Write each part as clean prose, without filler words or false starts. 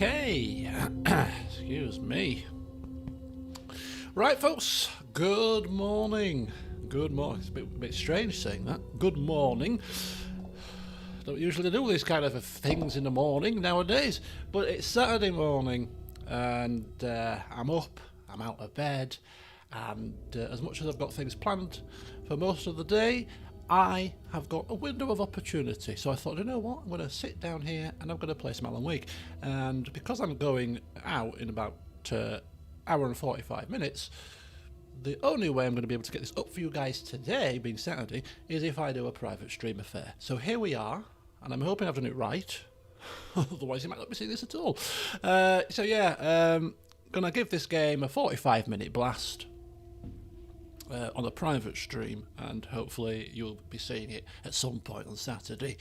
Okay. Excuse me. Right, folks. Good morning. Good morning. It's a bit strange saying that. Good morning. Don't usually do these kind of things in the morning nowadays, but it's Saturday morning, and I'm up. I'm out of bed, and as much as I've got things planned for most of the day, I have got a window of opportunity. So I thought, you know what, I'm going to sit down here and I'm going to play some Alan Wake. And because I'm going out in about hour and 45 minutes, the only way I'm going to be able to get this up for you guys today, being Saturday, is if I do a private stream affair. So here we are, and I'm hoping I've done it right. Otherwise you might not be seeing this at all. Going to give this game a 45-minute blast on a private stream, and hopefully you'll be seeing it at some point on Saturday.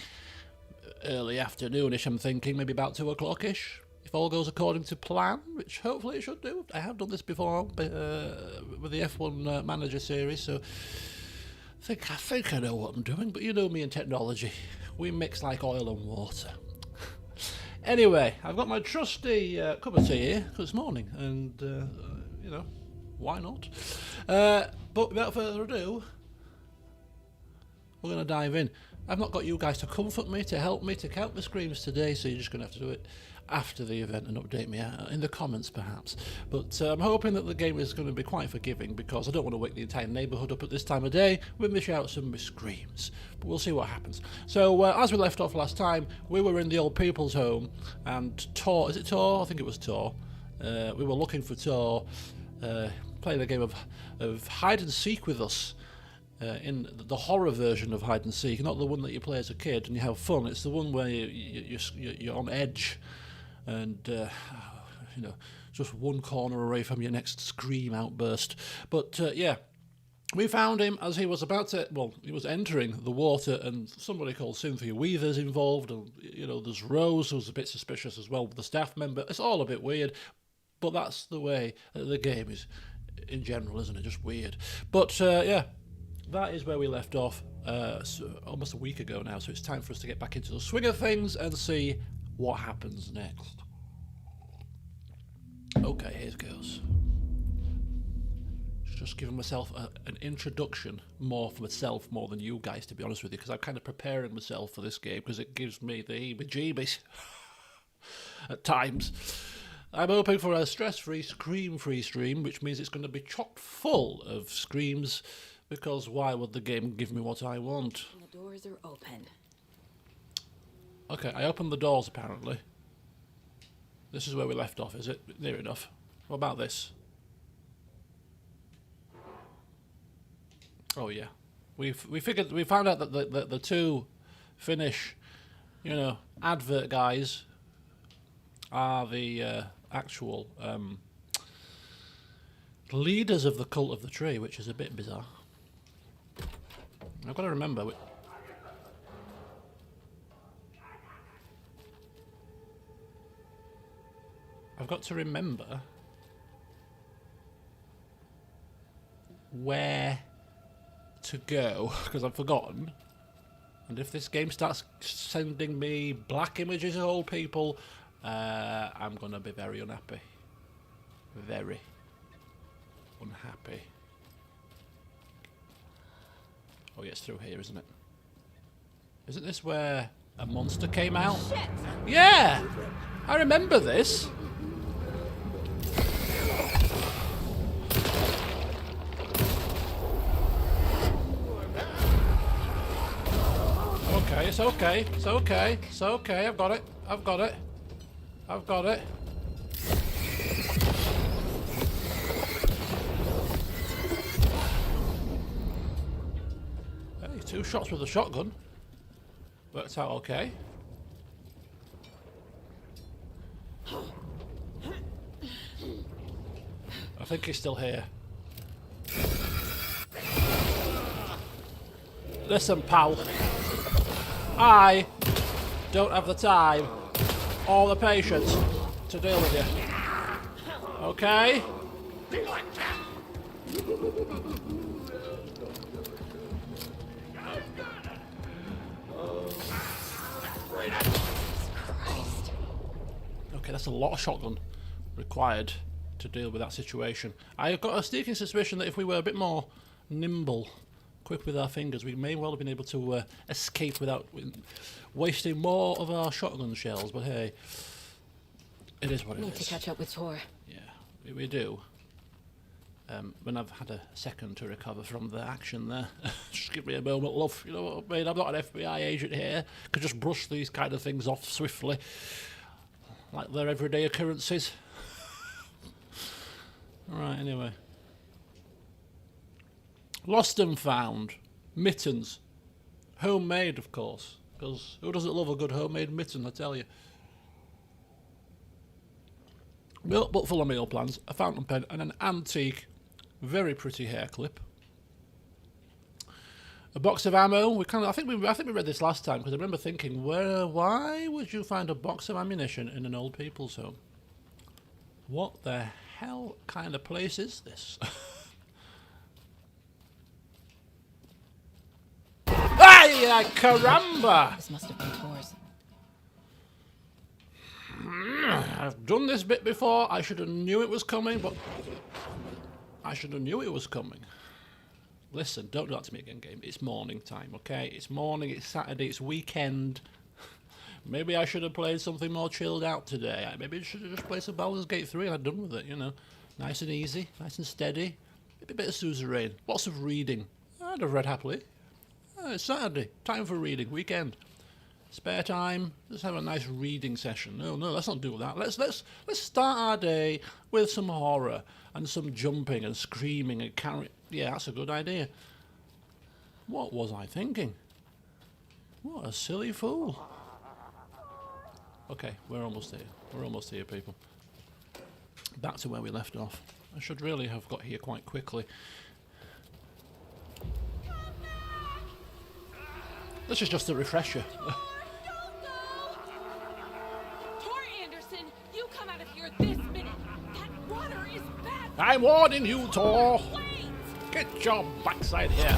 Early afternoonish, I'm thinking, maybe about 2 o'clock-ish, if all goes according to plan, which hopefully it should do. I have done this before with the F1 Manager series, so I think I know what I'm doing, but you know me and technology. We mix like oil and water. Anyway, I've got my trusty cup of tea here, because it's morning, and, why not? But without further ado, we're going to dive in. I've not got you guys to comfort me, to help me, to count the screams today, so you're just going to have to do it after the event and update me in the comments perhaps. But I'm hoping that the game is going to be quite forgiving, because I don't want to wake the entire neighbourhood up at this time of day with my shouts and my screams. But we'll see what happens. So as we left off last time, we were in the old people's home, and Tor, is it Tor? I think it was Tor. We were looking for Tor, playing a game of hide and seek with us. In the horror version of hide and seek, not the one that you play as a kid and you have fun. It's the one where you're on edge, and just one corner away from your next scream outburst. But we found him as he was he was entering the water, and somebody called Cynthia Weaver's involved, and there's Rose, who's a bit suspicious as well with the staff member. It's all a bit weird, but that's the way the game is in general, isn't it? Just weird. But that is where we left off almost a week ago now, so it's time for us to get back into the swing of things and see what happens next. Okay, here it goes. Just giving myself an introduction more for myself more than you guys, to be honest with you, because I'm kind of preparing myself for this game because it gives me the heebie-jeebies at times. I'm hoping for a stress-free, scream-free stream, which means it's going to be chock full of screams, because why would the game give me what I want? The doors are open. Okay, I opened the doors apparently. This is where we left off, is it? Near enough. What about this? Oh yeah. We found out that the two Finnish, advert guys are the actual leaders of the Cult of the Tree, which is a bit bizarre. I've got to remember. I've got to remember where to go, because I've forgotten. And if this game starts sending me black images of old people, I'm going to be very unhappy. Very unhappy. Oh, yeah, it's through here, isn't it? Isn't this where a monster came out? Shit! Yeah! I remember this. Okay, it's okay. It's okay. It's okay. I've got it. I've got it. I've got it. Hey, 2 shots with a shotgun. Worked out okay. I think he's still here. Listen, pal. I don't have the time or the patience to deal with you. Okay? Okay, that's a lot of shotgun required to deal with that situation. I've got a sneaking suspicion that if we were a bit more nimble, quick with our fingers, we may well have been able to escape without wasting more of our shotgun shells. But hey, it is what it is. Need to catch up with Tor. Yeah, we do. When I've had a second to recover from the action there. Just give me a moment, love. You know what I mean? I'm not an FBI agent here. Could just brush these kind of things off swiftly, like they're everyday occurrences. Right, anyway. Lost and found. Mittens. Homemade, of course. Because who doesn't love a good homemade mitten, I tell you. Milk but full of meal plans, a fountain pen, and an antique, very pretty hair clip. A box of ammo. I think we read this last time because I remember thinking, why would you find a box of ammunition in an old people's home? What the hell kind of place is this? Ay, caramba! This must have been Tor's. I've done this bit before. I should have knew it was coming, but I should have knew it was coming. Listen, don't do that to me again, game. It's morning time, okay? It's morning, it's Saturday, it's weekend. Maybe I should have played something more chilled out today. Maybe I should have just played some Baldur's Gate 3 and I'd done with it, you know. Nice and easy, nice and steady. Maybe a bit of suzerain. Lots of reading. I'd have read happily. It's Saturday. Time for reading. Weekend. Spare time. Let's have a nice reading session. No, let's not do that. Let's start our day with some horror and some jumping and screaming and carry. Yeah, that's a good idea. What was I thinking? What a silly fool. Okay, we're almost here. We're almost here, people. Back to where we left off. I should really have got here quite quickly. This is just a refresher. Tor Anderson, you come out of here this minute. That water is bad. I'm warning you, Tor. Wait! Get your backside here.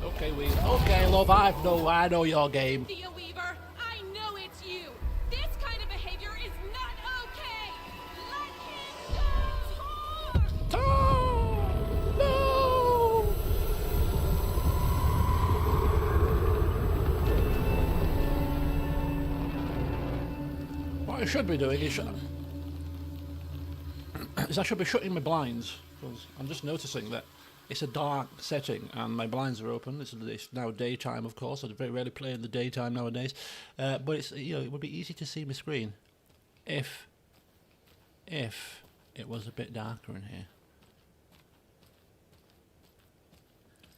Okay, okay, love. I know your game. Thea Weaver, I know it's you. This kind of behavior is not okay. Let him go, Tor! Tor! No! What I should be doing is I should be shutting my blinds, because I'm just noticing that it's a dark setting and my blinds are open. It's now daytime, of course. I very rarely play in the daytime nowadays, but it's, you know, it would be easy to see my screen if it was a bit darker in here.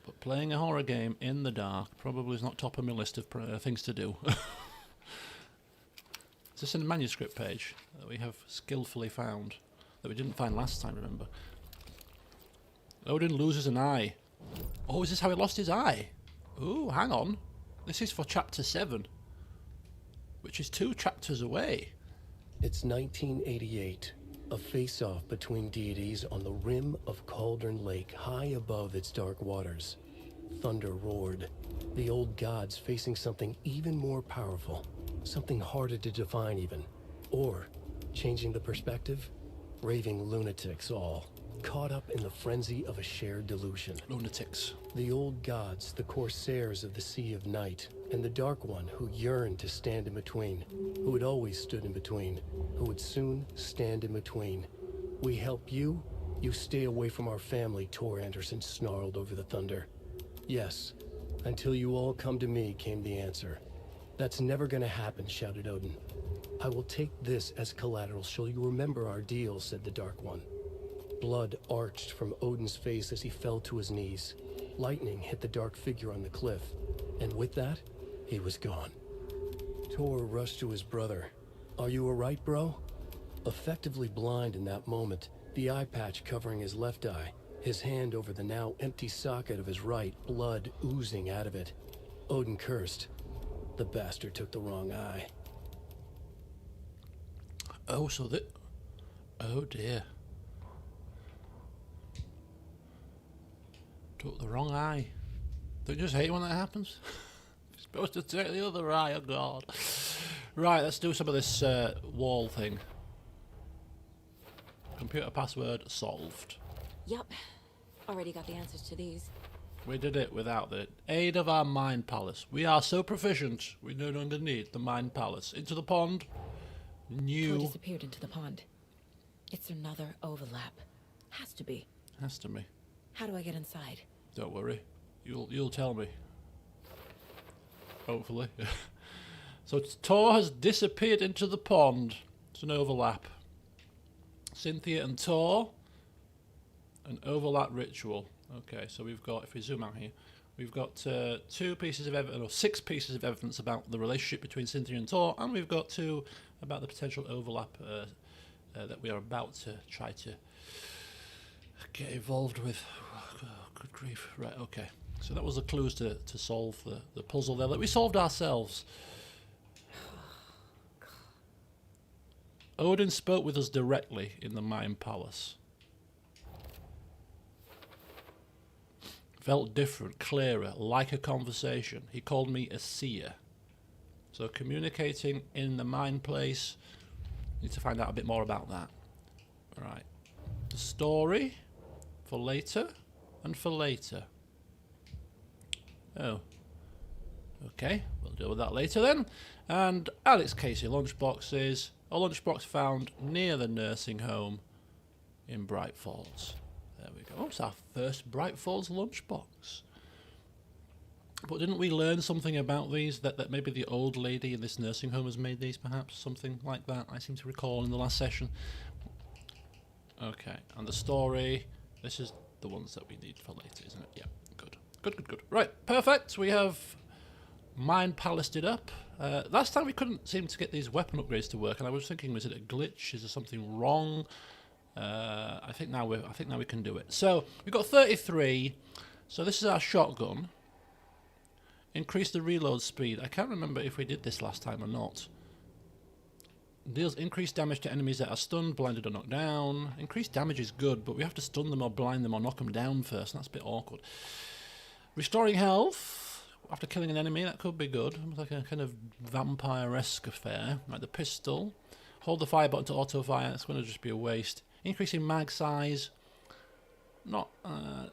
But playing a horror game in the dark probably is not top of my list of things to do. Is this in the manuscript page that we have skillfully found, that we didn't find last time, remember? Odin loses an eye. Oh, is this how he lost his eye? Ooh, hang on. This is for chapter 7, which is 2 chapters away. It's 1988, a face-off between deities on the rim of Cauldron Lake, high above its dark waters. Thunder roared, the old gods facing something even more powerful, something harder to define even. Or, changing the perspective, raving lunatics all, caught up in the frenzy of a shared delusion. Lunatics. The old gods, the corsairs of the Sea of Night, and the Dark One who yearned to stand in between, who had always stood in between, who would soon stand in between. We help you, you stay away from our family, Tor Anderson snarled over the thunder. Yes, until you all come to me, came the answer. That's never gonna happen, shouted Odin. I will take this as collateral, shall you remember our deal, said the Dark One. Blood arched from Odin's face as he fell to his knees. Lightning hit the dark figure on the cliff, and with that, he was gone. Tor rushed to his brother. Are you alright, bro? Effectively blind in that moment, the eye patch covering his left eye, his hand over the now empty socket of his right, blood oozing out of it. Odin cursed. The bastard took the wrong eye. Oh, so that... Oh dear. Took the wrong eye. Don't you just hate when that happens? You're supposed to take the other eye, oh god. Right, let's do some of this wall thing. Computer password solved. Yup. Already got the answers to these. We did it without the aid of our mind palace. We are so proficient, we no longer need the mind palace. Into the pond. Tor New. disappeared into the pond. It's another overlap. Has to be. Has to be. How do I get inside? Don't worry. You'll tell me. Hopefully. So Tor has disappeared into the pond. It's an overlap. Cynthia and Tor. An overlap ritual. Okay, so we've got, if we zoom out here, we've got 2 pieces of evidence, or 6 pieces of evidence about the relationship between Cynthia and Tor, and we've got 2 about the potential overlap that we are about to try to get involved with. Oh, good grief. Right, okay. So that was the clues to solve the puzzle there that we solved ourselves. Odin spoke with us directly in the Mind Palace. Felt different, clearer, like a conversation. He called me a seer. So communicating in the mind place. Need to find out a bit more about that. Right. The story for later and for later. Oh. Okay, we'll deal with that later then. And Alex Casey lunchboxes. A lunchbox found near the nursing home in Bright Falls. There we go. Oh, it's our first Bright Falls lunchbox. But didn't we learn something about these? That maybe the old lady in this nursing home has made these, perhaps? Something like that, I seem to recall in the last session. Okay, and the story. This is the ones that we need for later, isn't it? Yeah, good. Good. Right, perfect. We have Mind Palaced it up. Last time we couldn't seem to get these weapon upgrades to work, and I was thinking, was it a glitch? Is there something wrong? I think now we can do it. So we've got 33. So this is our shotgun. Increase the reload speed. I can't remember if we did this last time or not. Deals increased damage to enemies that are stunned, blinded, or knocked down. Increased damage is good, but we have to stun them or blind them or knock them down first. And that's a bit awkward. Restoring health after killing an enemy. That could be good. Like a kind of vampire-esque affair. Like the pistol. Hold the fire button to auto fire. It's going to just be a waste. Increasing mag size. Not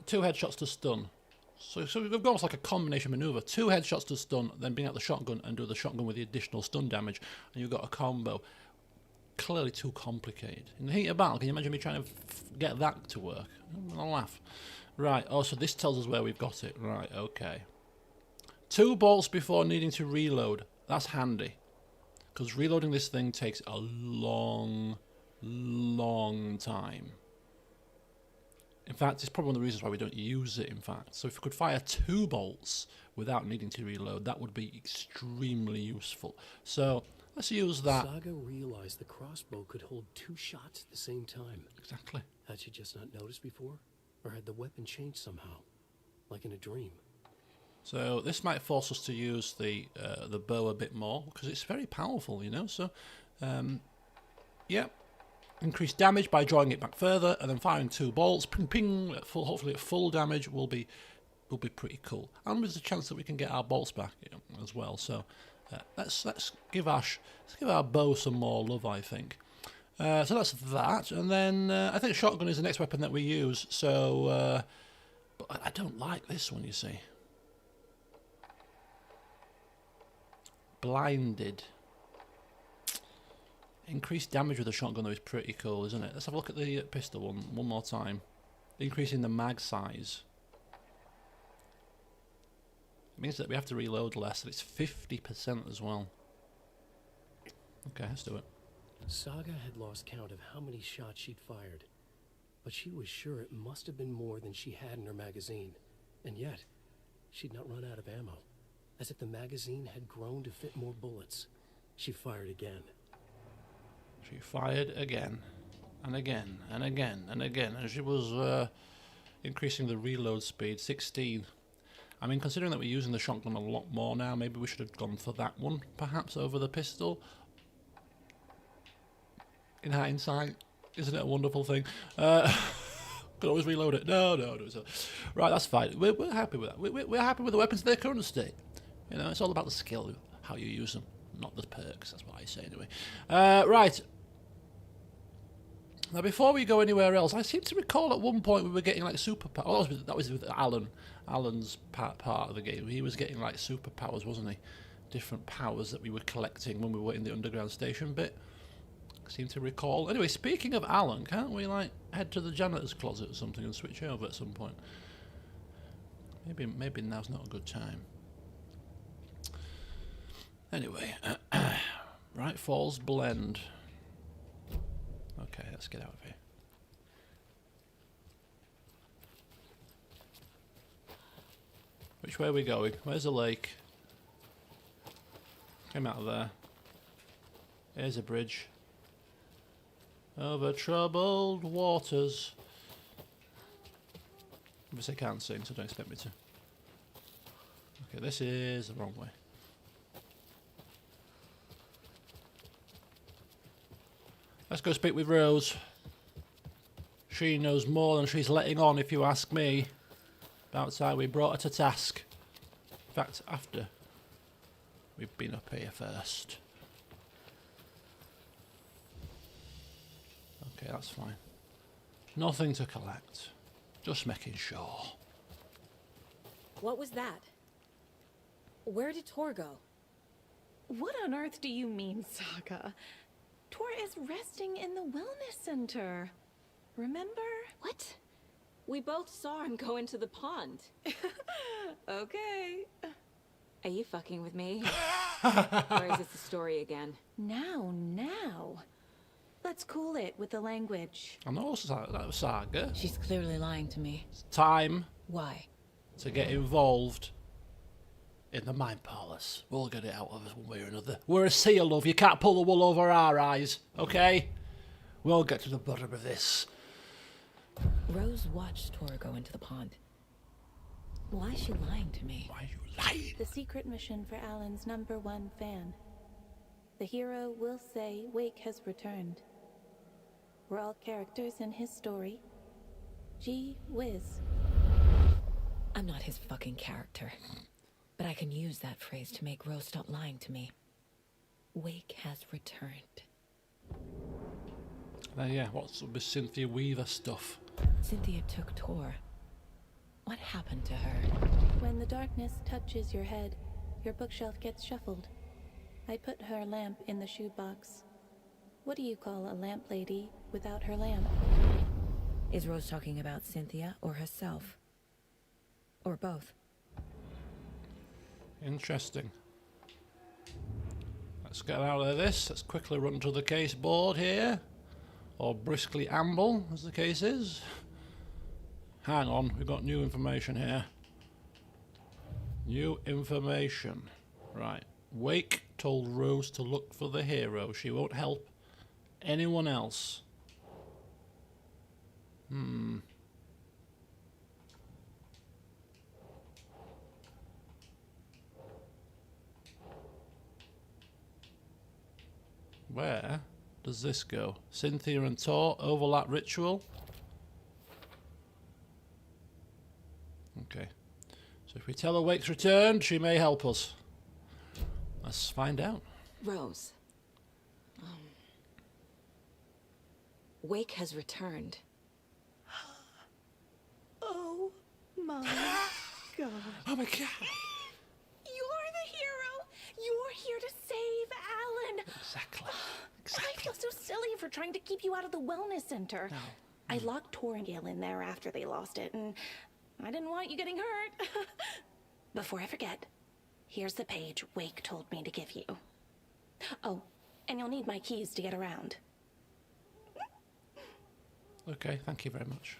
2 headshots to stun. So we've got almost like a combination maneuver. 2 headshots to stun, then bring out the shotgun and do the shotgun with the additional stun damage, and you've got a combo. Clearly too complicated. In the heat of battle, can you imagine me trying to get that to work? I'll laugh. Right, oh, so this tells us where we've got it. Right, okay. 2 bolts before needing to reload. That's handy. Because reloading this thing takes a long time. In fact, it's probably one of the reasons why we don't use it, in fact. So if we could fire 2 bolts without needing to reload, that would be extremely useful. So let's use that. Saga realized the crossbow could hold 2 shots at the same time. Exactly. Had she just not noticed before? Or had the weapon changed somehow? Like in a dream? So this might force us to use the bow a bit more, because it's very powerful, you know. So, yeah. Increase damage by drawing it back further, and then firing 2 bolts. Ping, ping. Hopefully at full damage will be pretty cool. And there's a chance that we can get our bolts back, you know, as well. So let's give our bow some more love, I think. So that's that, and then I think shotgun is the next weapon that we use. So, but I don't like this one, you see. Blinded. Increased damage with the shotgun though is pretty cool, isn't it? Let's have a look at the pistol one more time. Increasing the mag size. It means that we have to reload less, and it's 50% as well. Okay, let's do it. Saga had lost count of how many shots she'd fired, but she was sure it must have been more than she had in her magazine. And yet, she'd not run out of ammo. As if the magazine had grown to fit more bullets. She fired again. She fired again, and again, and again, and again, and she was increasing the reload speed, 16. I mean, considering that we're using the shotgun a lot more now, maybe we should have gone for that one, perhaps, over the pistol. In hindsight, isn't it a wonderful thing? Could always reload it. No. Right, that's fine. We're happy with that. We're happy with the weapons in their current state. You know, it's all about the skill, how you use them, not the perks. That's what I say anyway. Right. Now, before we go anywhere else, I seem to recall at one point we were getting like superpowers. Oh, that was with Alan. Alan's part of the game. He was getting like superpowers, wasn't he? Different powers that we were collecting when we were in the underground station bit. I seem to recall. Anyway, speaking of Alan, can't we like head to the janitor's closet or something and switch over at some point? Maybe now's not a good time. Anyway, Bright Falls Blend. Okay, let's get out of here. Which way are we going? Where's the lake? Came out of there. Here's a bridge. Over troubled waters. Obviously I can't sing, so don't expect me to. Okay, this is the wrong way. Let's go speak with Rose. She knows more than she's letting on, if you ask me. About time we brought her to task. In fact, after we've been up here first. Okay, that's fine. Nothing to collect. Just making sure. What was that? Where did Tor go? What on earth do you mean, Saga? Tor is resting in the wellness center. Remember? What? We both saw him go into the pond. Okay. Are you fucking with me? Or is this the story again? Now. Let's cool it with the language. I know Saga. She's clearly lying to me. It's time Why? to get involved in the Mind Palace. We'll get it out of us one way or another. We're a sea of love. You can't pull the wool over our eyes, okay? We'll get to the bottom of this. Rose watched Tor go into the pond. Why is she lying to me? Why are you lying? The secret mission for Alan's #1 fan. The hero will say Wake has returned. We're all characters in his story. Gee whiz. I'm not his fucking character. But I can use that phrase to make Rose stop lying to me. Wake has returned. Yeah, what's with Cynthia Weaver stuff? Cynthia took Tor. What happened to her? When the darkness touches your head, your bookshelf gets shuffled. I put her lamp in the shoebox. What do you call a lamp lady without her lamp? Is Rose talking about Cynthia or herself? Or both? Interesting. Let's get out of this. Let's quickly run to the case board here. Or briskly amble, as the case is. Hang on, we've got new information here. New information. Right. Wake told Rose to look for the hero. She won't help anyone else. Where does this go? Cynthia and Tor overlap ritual. Okay. So if we tell her Wake's returned, she may help us. Let's find out. Rose. Wake has returned. Oh my god. Oh my god! You're the hero! You're here to save Alan! Exactly. I feel so silly for trying to keep you out of the wellness center. No. I locked Tor and Gale in there after they lost it, and I didn't want you getting hurt. Before I forget, here's the page Wake told me to give you. Oh, and you'll need my keys to get around. Okay, thank you very much.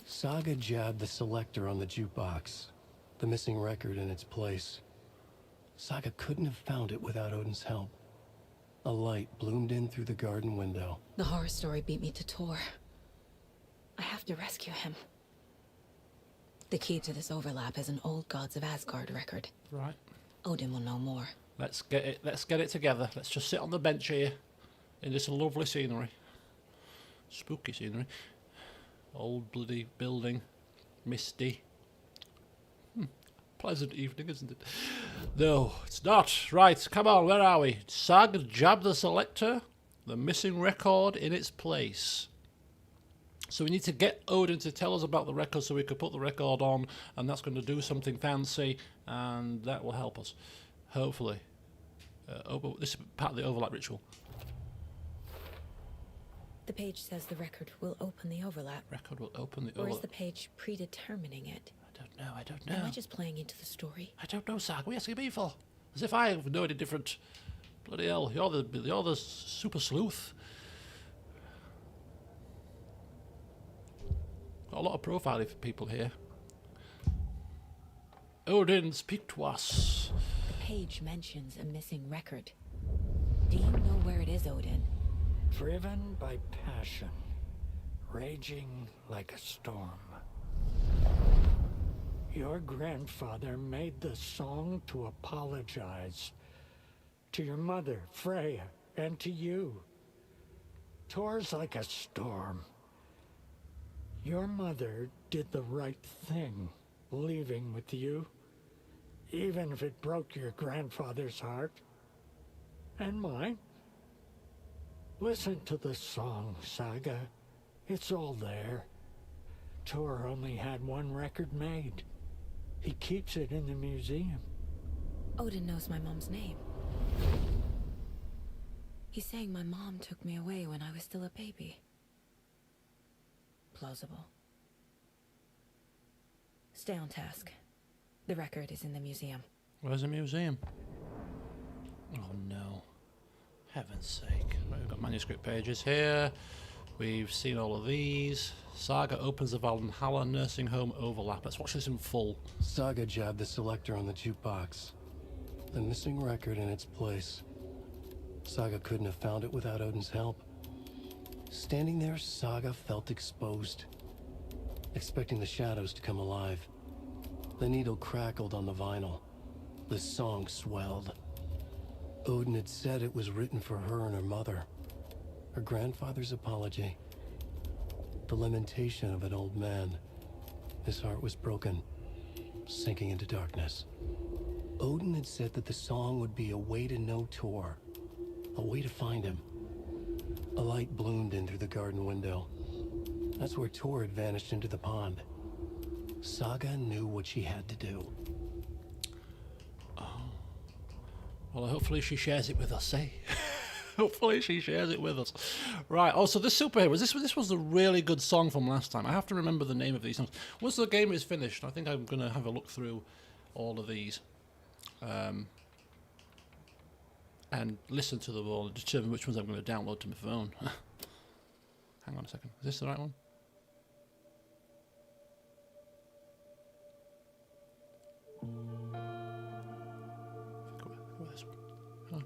Saga jabbed the selector on the jukebox, the missing record in its place. Saga couldn't have found it without Odin's help. A light bloomed in through the garden window. The horror story beat me to Tor. I have to rescue him. The key to this overlap is an old Gods of Asgard record. Right. Odin will know more. Let's get it together. Let's just sit on the bench here in this lovely scenery. Spooky scenery. Old bloody building. Misty. Pleasant evening, isn't it? No, it's not. Right, come on, where are we? Sag jabbed the selector. the missing record in its place. So we need to get Odin to tell us about the record so we can put the record on, and that's going to do something fancy, and that will help us, hopefully. This is part of the overlap ritual. The page says the record will open the overlap. Record will open the Or is overlap. the page predetermining it? I don't know. Am I just playing into the story? I don't know, Saga. What are you asking me for? As if I know any different. Bloody hell, you're the super sleuth. Got a lot of profiling for people here. Odin, speak to us. The page mentions a missing record. Do you know where it is, Odin? Driven by passion, raging like a storm. Your grandfather made the song to apologize to your mother, Freya, and to you. Tor's like a storm. Your mother did the right thing, leaving with you, even if it broke your grandfather's heart. And mine. Listen to the song, Saga. It's all there. Tor only had one record made. He keeps it in the museum. Odin knows my mom's name. He's saying my mom took me away when I was still a baby. Plausible. Stay on task. The record is in the museum. Where's the museum? Oh no. Heaven's sake. Right, we've got manuscript pages here. We've seen all of these. Saga opens the Valhalla nursing home overlap. Let's watch this in full. Saga jabbed the selector on the jukebox. The missing record in its place. Saga couldn't have found it without Odin's help. Standing there, Saga felt exposed, expecting the shadows to come alive. The needle crackled on the vinyl. The song swelled. Odin had said it was written for her and her mother. Her grandfather's apology. The lamentation of an old man. His heart was broken, sinking into darkness. Odin had said that the song would be a way to know Tor, a way to find him. A light bloomed in through the garden window. That's where Tor had vanished into the pond. Saga knew what she had to do. Well, hopefully she shares it with us, eh? Hopefully she shares it with us. Right, also the superheroes. This was a really good song from last time. I have to remember the name of these songs. Once the game is finished, I think I'm going to have a look through all of these. And listen to them all and determine which ones I'm going to download to my phone. Hang on a second. Is this the right one? Go with this one. Hang on.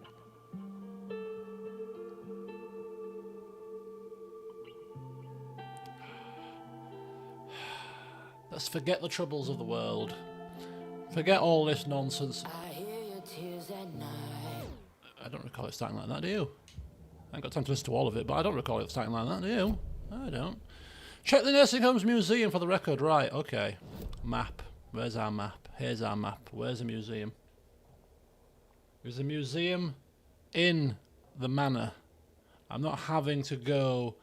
Let's forget the troubles of the world. Forget all this nonsense. I hear your tears at night. I don't recall it starting like that, do you? I ain't got time to listen to all of it, but I don't recall it starting like that, do you? I don't. Check the Nursing Homes Museum for the record. Right, okay. Map. Where's our map? Here's our map. Where's the museum? There's a museum in the manor. I'm not having to go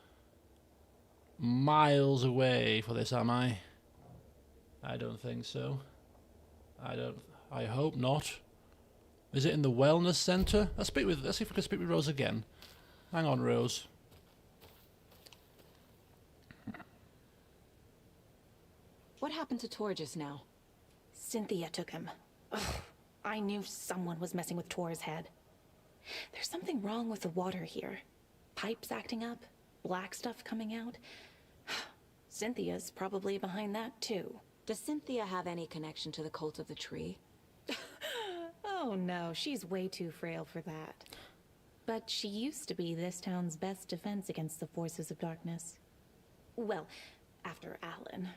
miles away for this, am I? I don't think so. I hope not. Is it in the wellness centre? Let's see if we can speak with Rose again. Hang on, Rose. What happened to Tor just now? Cynthia took him. Ugh, I knew someone was messing with Tor's head. There's something wrong with the water here. Pipes acting up, black stuff coming out. Cynthia's probably behind that too. Does Cynthia have any connection to the cult of the tree? Oh no, she's way too frail for that. But she used to be this town's best defense against the forces of darkness. Well, after Alan.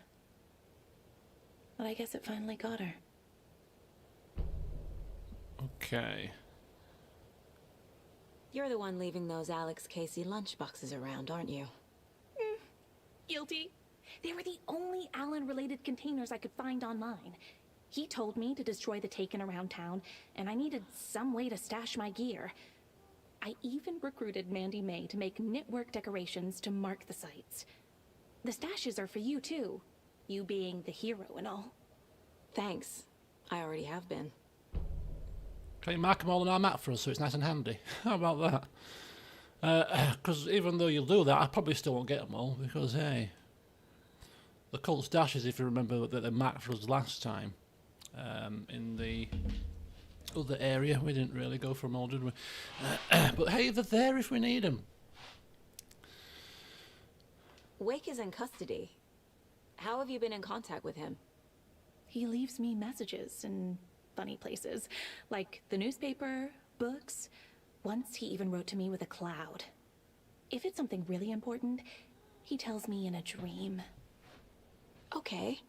But I guess it finally got her. Okay. You're the one leaving those Alex Casey lunchboxes around, aren't you? Guilty. They were the only Alan-related containers I could find online. He told me to destroy the Taken around town, and I needed some way to stash my gear. I even recruited Mandy May to make knitwork decorations to mark the sites. The stashes are for you, too. You being the hero and all. Thanks. I already have been. Can you mark them all on our map for us so it's nice and handy? How about that? Because even though you'll do that, I probably still won't get them all, because, hey, the cult stashes, if you remember, that they marked for us last time, in the other area, we didn't really go for them all, did we? But hey, they're there if we need them. Wake is in custody. How have you been in contact with him? He leaves me messages in funny places, like the newspaper, books. Once he even wrote to me with a cloud. If it's something really important, he tells me in a dream. Okay.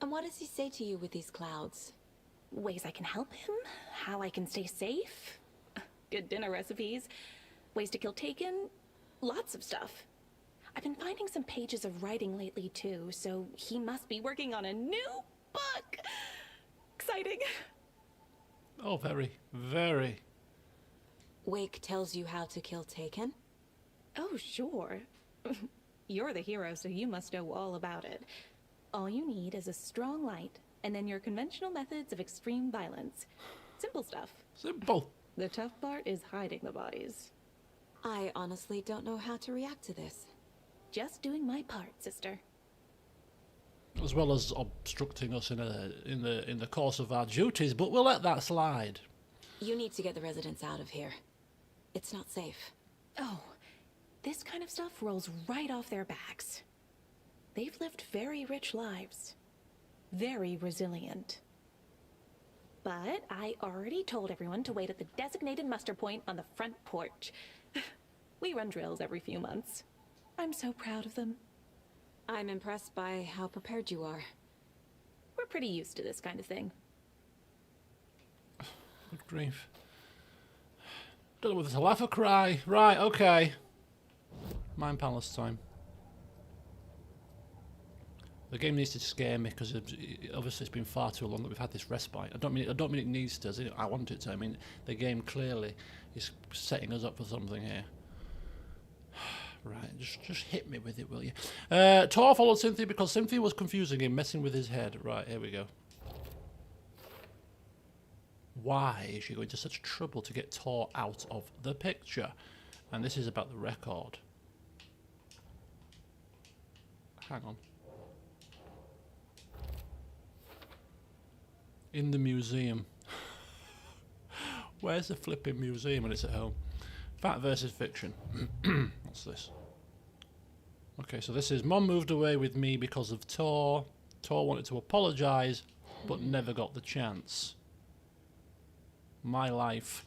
And what does he say to you with these clouds? Ways I can help him, how I can stay safe, good dinner recipes, ways to kill Taken, lots of stuff. I've been finding some pages of writing lately too, so he must be working on a new book. Exciting. Oh, very, very. Wake tells you how to kill Taken? Oh, sure. You're the hero, so you must know all about it. All you need is a strong light, and then your conventional methods of extreme violence. Simple stuff. Simple. The tough part is hiding the bodies. I honestly don't know how to react to this. Just doing my part, sister. As well as obstructing us in the course of our duties, but we'll let that slide. You need to get the residents out of here. It's not safe. Oh, this kind of stuff rolls right off their backs. They've lived very rich lives. Very resilient. But I already told everyone to wait at the designated muster point on the front porch. We run drills every few months. I'm so proud of them. I'm impressed by how prepared you are. We're pretty used to this kind of thing. Good grief. Don't know whether to laugh or cry. Right, okay. Mind Palace time. The game needs to scare me because obviously it's been far too long that we've had this respite. I don't mean it needs to. I want it to. I mean, the game clearly is setting us up for something here. Right, just hit me with it, will you? Tor followed Cynthia because Cynthia was confusing him, messing with his head. Right, here we go. Why is she going to such trouble to get Tor out of the picture? And this is about the record. Hang on. In the museum. Where's the flipping museum when it's at home? Fact versus fiction. What's this? Okay, so this is Mom moved away with me because of Tor. Tor wanted to apologise, but never got the chance. My life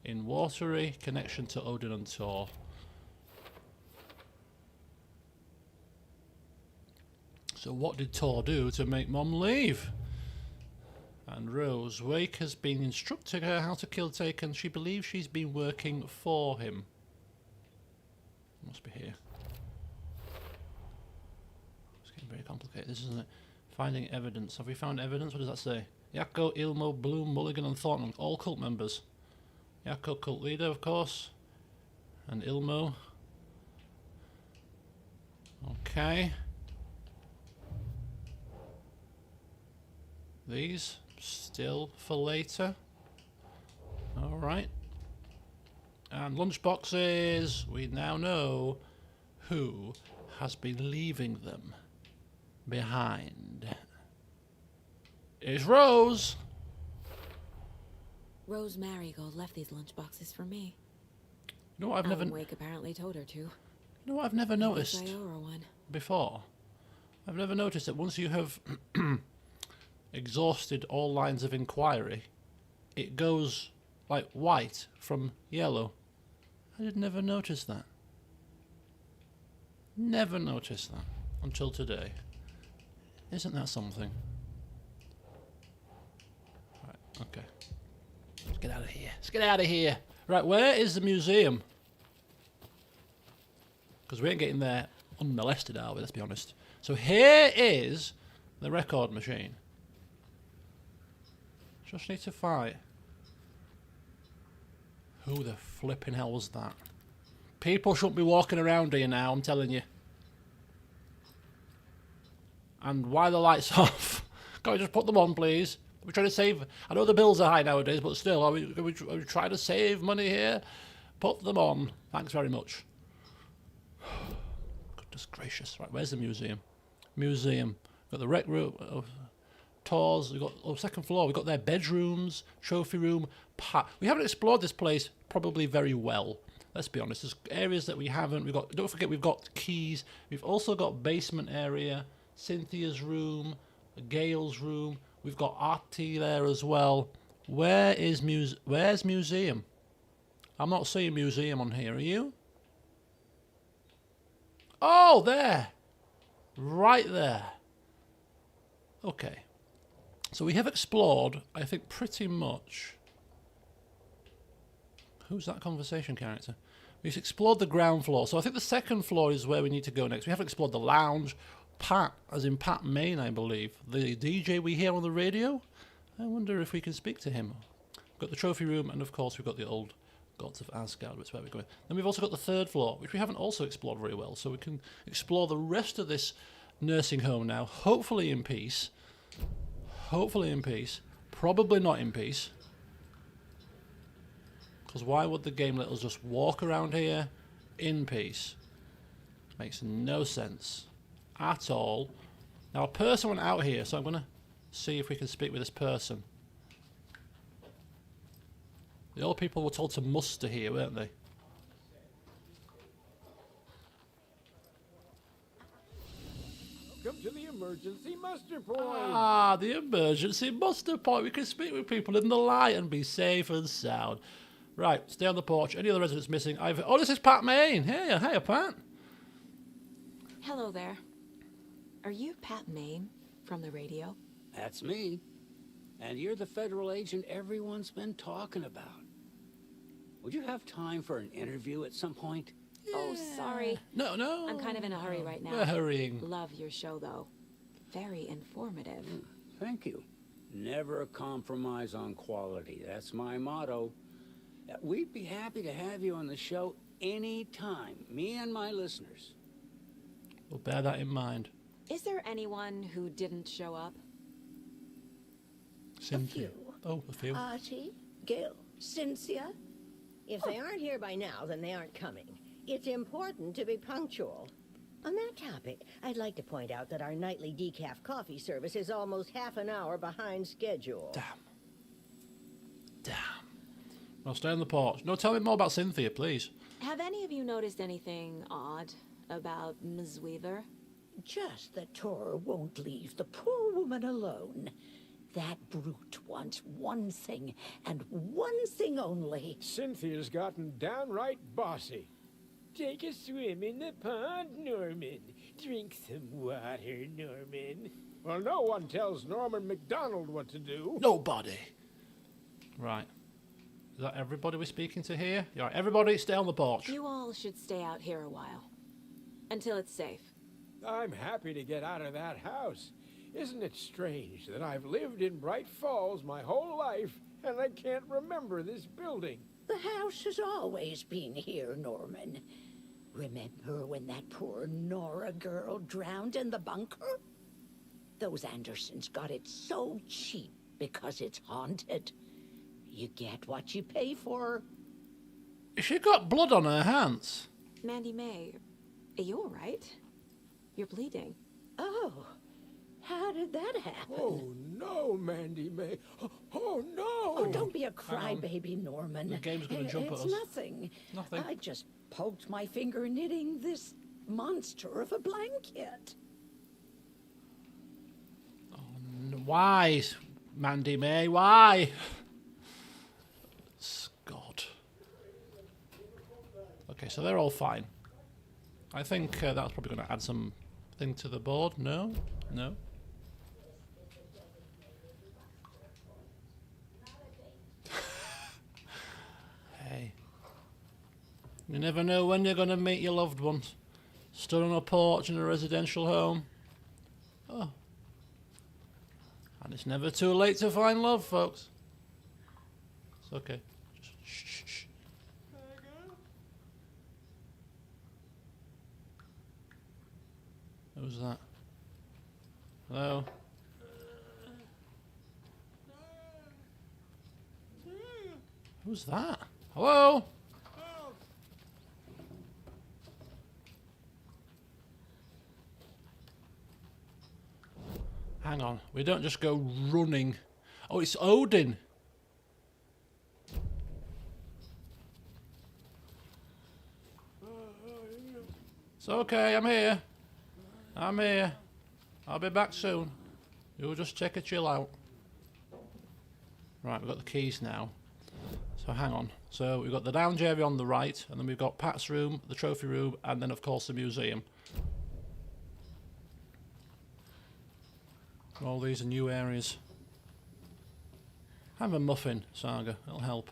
in Watery, connection to Odin and Tor. So what did Tor do to make Mom leave? And Rose, Wake has been instructing her how to kill Taken. She believes she's been working for him. Must be here. It's getting very complicated, isn't it? Finding evidence. Have we found evidence? What does that say? Yakko, Ilmo, Bloom, Mulligan and Thornton. All cult members. Yakko, cult leader, of course. And Ilmo. Okay. These. Still for later. Alright. And lunchboxes. We now know who has been leaving them behind. It's Rose! Rose Marigold left these lunchboxes for me. You know what Alan Wake apparently told her to. You know what I've never noticed I owe her one. before? I've never noticed that once you have exhausted all lines of inquiry, it goes like white from yellow. I did never notice that. Never noticed that until today. Isn't that something? Right, okay. Let's get out of here. Let's get out of here. Right, where is the museum? Because we ain't getting there unmolested, are we? Let's be honest. So here is the record machine. Just need to fight. Who the flipping hell was that? People shouldn't be walking around here now, I'm telling you. And why are the lights off? Can't we just put them on, please? We're trying to save... I know the bills are high nowadays, but still, are we trying to save money here? Put them on. Thanks very much. Goodness gracious. Right, where's the museum? Museum. Got the rec room, tours. We've got second floor. We've got their bedrooms, trophy room. We haven't explored this place probably very well. Let's be honest. There's areas that we haven't. Don't forget, we've got keys. We've also got basement area, Cynthia's room, Gail's room. We've got Artie there as well. Where's museum? I'm not seeing museum on here. Are you? Oh, there. Right there. Okay. So we have explored, I think, pretty much... Who's that conversation character? We've explored the ground floor. So I think the second floor is where we need to go next. We haven't explored the lounge. Pat, as in Pat Main, I believe. The DJ we hear on the radio. I wonder if we can speak to him. We've got the trophy room, and of course we've got the old Gods of Asgard, which is where we're going. Then we've also got the third floor, which we haven't also explored very well. So we can explore the rest of this nursing home now, hopefully in peace. Hopefully in peace. Probably not in peace. Because why would the game let us just walk around here in peace? Makes no sense at all. Now a person went out here, so I'm going to see if we can speak with this person. The old people were told to muster here, weren't they? Welcome to the emergency muster point. Ah, the emergency muster point. We can speak with people in the light and be safe and sound. Right, stay on the porch. Any other residents missing? Oh, this is Pat Main. Hey, hiya, Pat. Hello there. Are you Pat Main from the radio? That's me. And you're the federal agent everyone's been talking about. Would you have time for an interview at some point? Oh, sorry. No. I'm kind of in a hurry right now. We're hurrying. Love your show, though. Very informative. Thank you. Never compromise on quality. That's my motto. We'd be happy to have you on the show anytime, me and my listeners. We'll bear that in mind. Is there anyone who didn't show up? Cynthia. A few. Artie, Gil, Cynthia. If they aren't here by now, then they aren't coming. It's important to be punctual. On that topic, I'd like to point out that our nightly decaf coffee service is almost half an hour behind schedule. Damn. Well, stay on the porch. No, tell me more about Cynthia, please. Have any of you noticed anything odd about Ms. Weaver? Just that Tor won't leave the poor woman alone. That brute wants one thing, and one thing only. Cynthia's gotten downright bossy. Take a swim in the pond, Norman. Drink some water, Norman. Well, no one tells Norman McDonald what to do. Nobody. Right. Is that everybody we're speaking to here? Yeah, everybody stay on the porch. You all should stay out here a while. Until it's safe. I'm happy to get out of that house. Isn't it strange that I've lived in Bright Falls my whole life and I can't remember this building? The house has always been here, Norman. Remember when that poor Nora girl drowned in the bunker? Those Andersons got it so cheap because it's haunted. You get what you pay for. She got blood on her hands. Mandy May, are you all right? You're bleeding. Oh, how did that happen? Oh, no, Mandy May. Oh, no. Oh, don't be a crybaby, Norman. The game's going to jump at us. It's nothing. Nothing. I just poked my finger knitting this monster of a blanket. Oh, no. Why, Mandy May? Why? God. Okay, so they're all fine. I think that's probably going to add something to the board. No? No? Hey. You never know when you're going to meet your loved ones. Stood on a porch in a residential home. Oh. And it's never too late to find love, folks. It's okay. Just shh, shh, shh. Who's that? Hello? Who's that? Hello? Hang on, we don't just go running. Oh, it's Odin. It's okay, I'm here. I'm here. I'll be back soon. You'll just take a chill out. Right, we've got the keys now. So hang on. So we've got the lounge area on the right, and then we've got Pat's room, the trophy room, and then of course the museum. All these are new areas. Have a muffin, Saga. It'll help.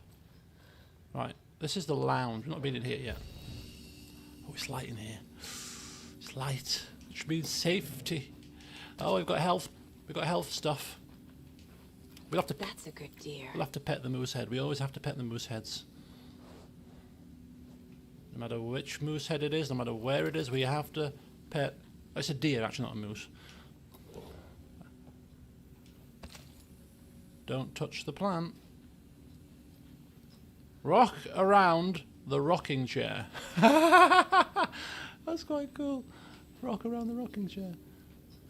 Right, this is the lounge. We've not been in here yet. Oh, it's light in here. It's light, which means safety. Oh, we've got health. We've got health stuff. We'll have to. That's a good deer. We'll have to pet the moose head. We always have to pet the moose heads. No matter which moose head it is, no matter where it is, we have to pet. Oh, it's a deer, actually, not a moose. Don't touch the plant. Rock around the rocking chair. That's quite cool. Rock around the rocking chair.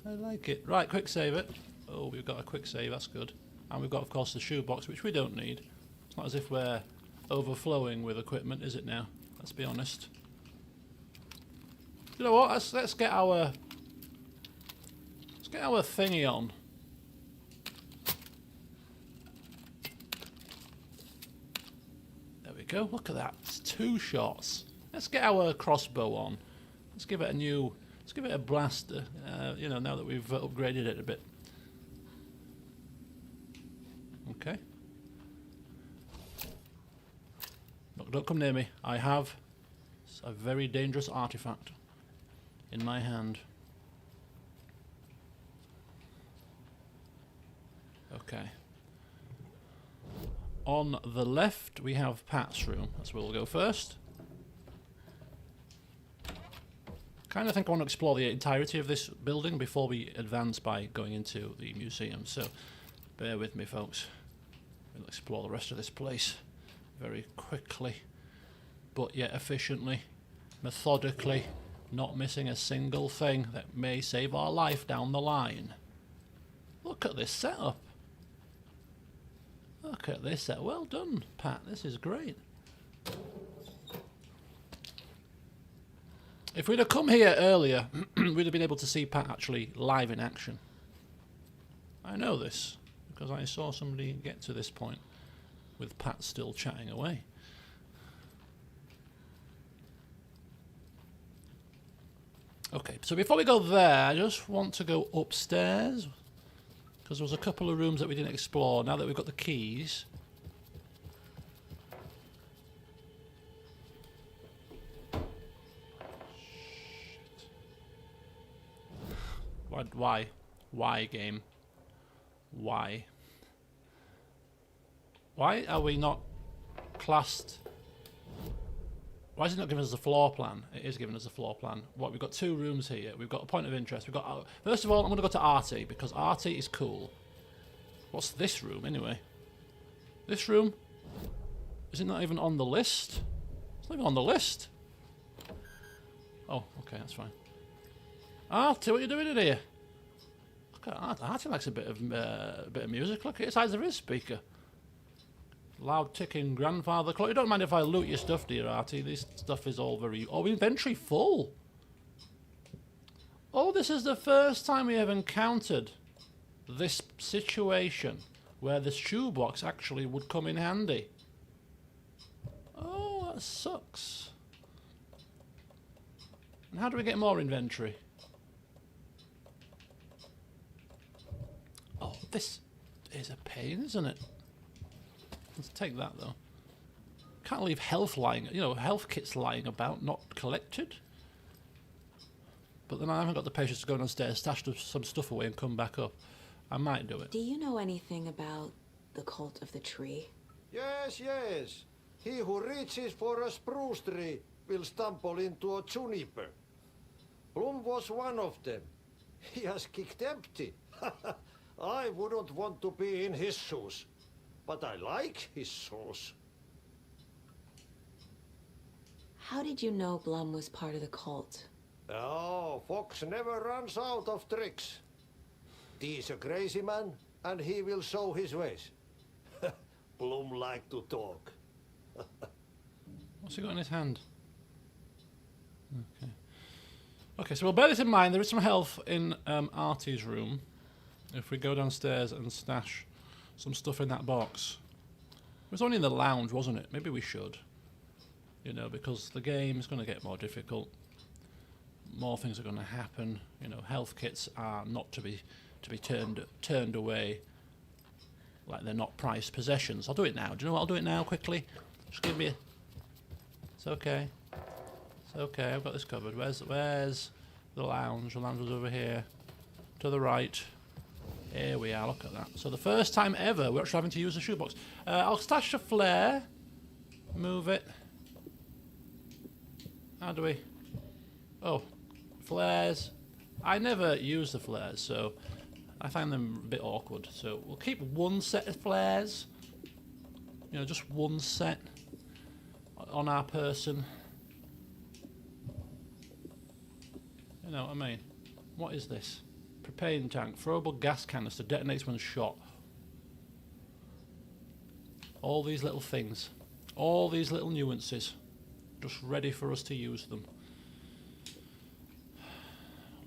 I like it. Right, quick save it. Oh, we've got a quick save, that's good. And we've got, of course, the shoebox, which we don't need. It's not as if we're overflowing with equipment, is it now? Let's be honest. You know what? Let's get our thingy on. There we go. Look at that. It's 2 shots. Let's get our crossbow on. Let's give it a new. Let's give it a blaster. You know, now that we've upgraded it a bit. Okay. Look, don't come near me. I have a very dangerous artifact in my hand. Okay. On the left, we have Pat's room. That's where we'll go first. Kind of think I want to explore the entirety of this building before we advance by going into the museum. So, bear with me, folks. We'll explore the rest of this place very quickly, but yet efficiently, methodically, not missing a single thing that may save our life down the line. Look at this setup. Look at this setup. Well done, Pat. This is great. If we'd have come here earlier, we'd have been able to see Pat actually live in action. I know this, because I saw somebody get to this point with Pat still chatting away. Okay, so before we go there, I just want to go upstairs, because there was a couple of rooms that we didn't explore. Now that we've got the keys... Why? Why, game? Why? Why are we not classed? Why is it not giving us a floor plan? It is giving us a floor plan. What, we've got 2 rooms here. We've got a point of interest. We've got. First of all, I'm going to go to Artie, because Artie is cool. What's this room, anyway? This room? Is it not even on the list? It's not even on the list. Oh, okay, that's fine. Artie, what are you doing in here? Look at Artie. Artie likes a bit of music. Look at the size of his speaker. Loud ticking grandfather clock. You don't mind if I loot your stuff, dear Artie. This stuff is all very... Oh, inventory full. Oh, this is the first time we have encountered this situation where the shoebox actually would come in handy. Oh, that sucks. And how do we get more inventory? Oh, this is a pain, isn't it? Let's take that, though. Can't leave health lying, health kits lying about, not collected. But then I haven't got the patience to go downstairs, stash some stuff away and come back up. I might do it. Do you know anything about the cult of the tree? Yes, yes. He who reaches for a spruce tree will stumble into a juniper. Bloom was one of them. He has kicked empty. I wouldn't want to be in his shoes. But I like his shoes. How did you know Blum was part of the cult? Oh, Fox never runs out of tricks. He's a crazy man, and he will show his ways. Blum like to talk. What's he got in his hand? Okay. Okay, so we'll bear this in mind. There is some health in Artie's room. If we go downstairs and stash some stuff in that box. It was only in the lounge, wasn't it? Maybe we should. You know, because the game is going to get more difficult. More things are going to happen. You know, health kits are not to be turned away like they're not prized possessions. I'll do it now. Do you know what? I'll do it now quickly. Just give me a... It's okay. It's okay. I've got this covered. Where's the lounge? The lounge was over here. To the right. Here we are. Look at that. So the first time ever we're actually having to use a shoebox. I'll stash a flare. Move it. How do we... Oh. Flares. I never use the flares, so I find them a bit awkward. So we'll keep one set of flares. You know, just one set on our person. You know what I mean? What is this? Propane tank. Throwable gas canister. Detonates when shot. All these little things. All these little nuances. Just ready for us to use them.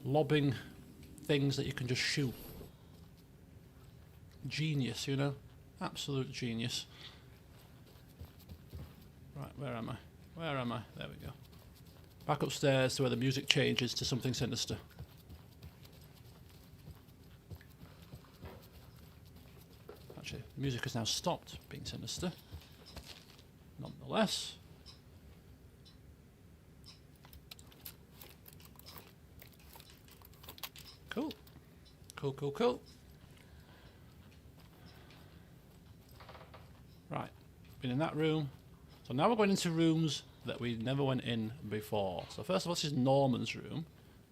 Lobbing things that you can just shoot. Genius, you know? Absolute genius. Right, where am I? Where am I? There we go. Back upstairs to where the music changes to something sinister. Actually, the music has now stopped being sinister. Nonetheless. Cool. Cool, cool, cool. Right. Been in that room. So now we're going into rooms that we never went in before. So first of all, this is Norman's room.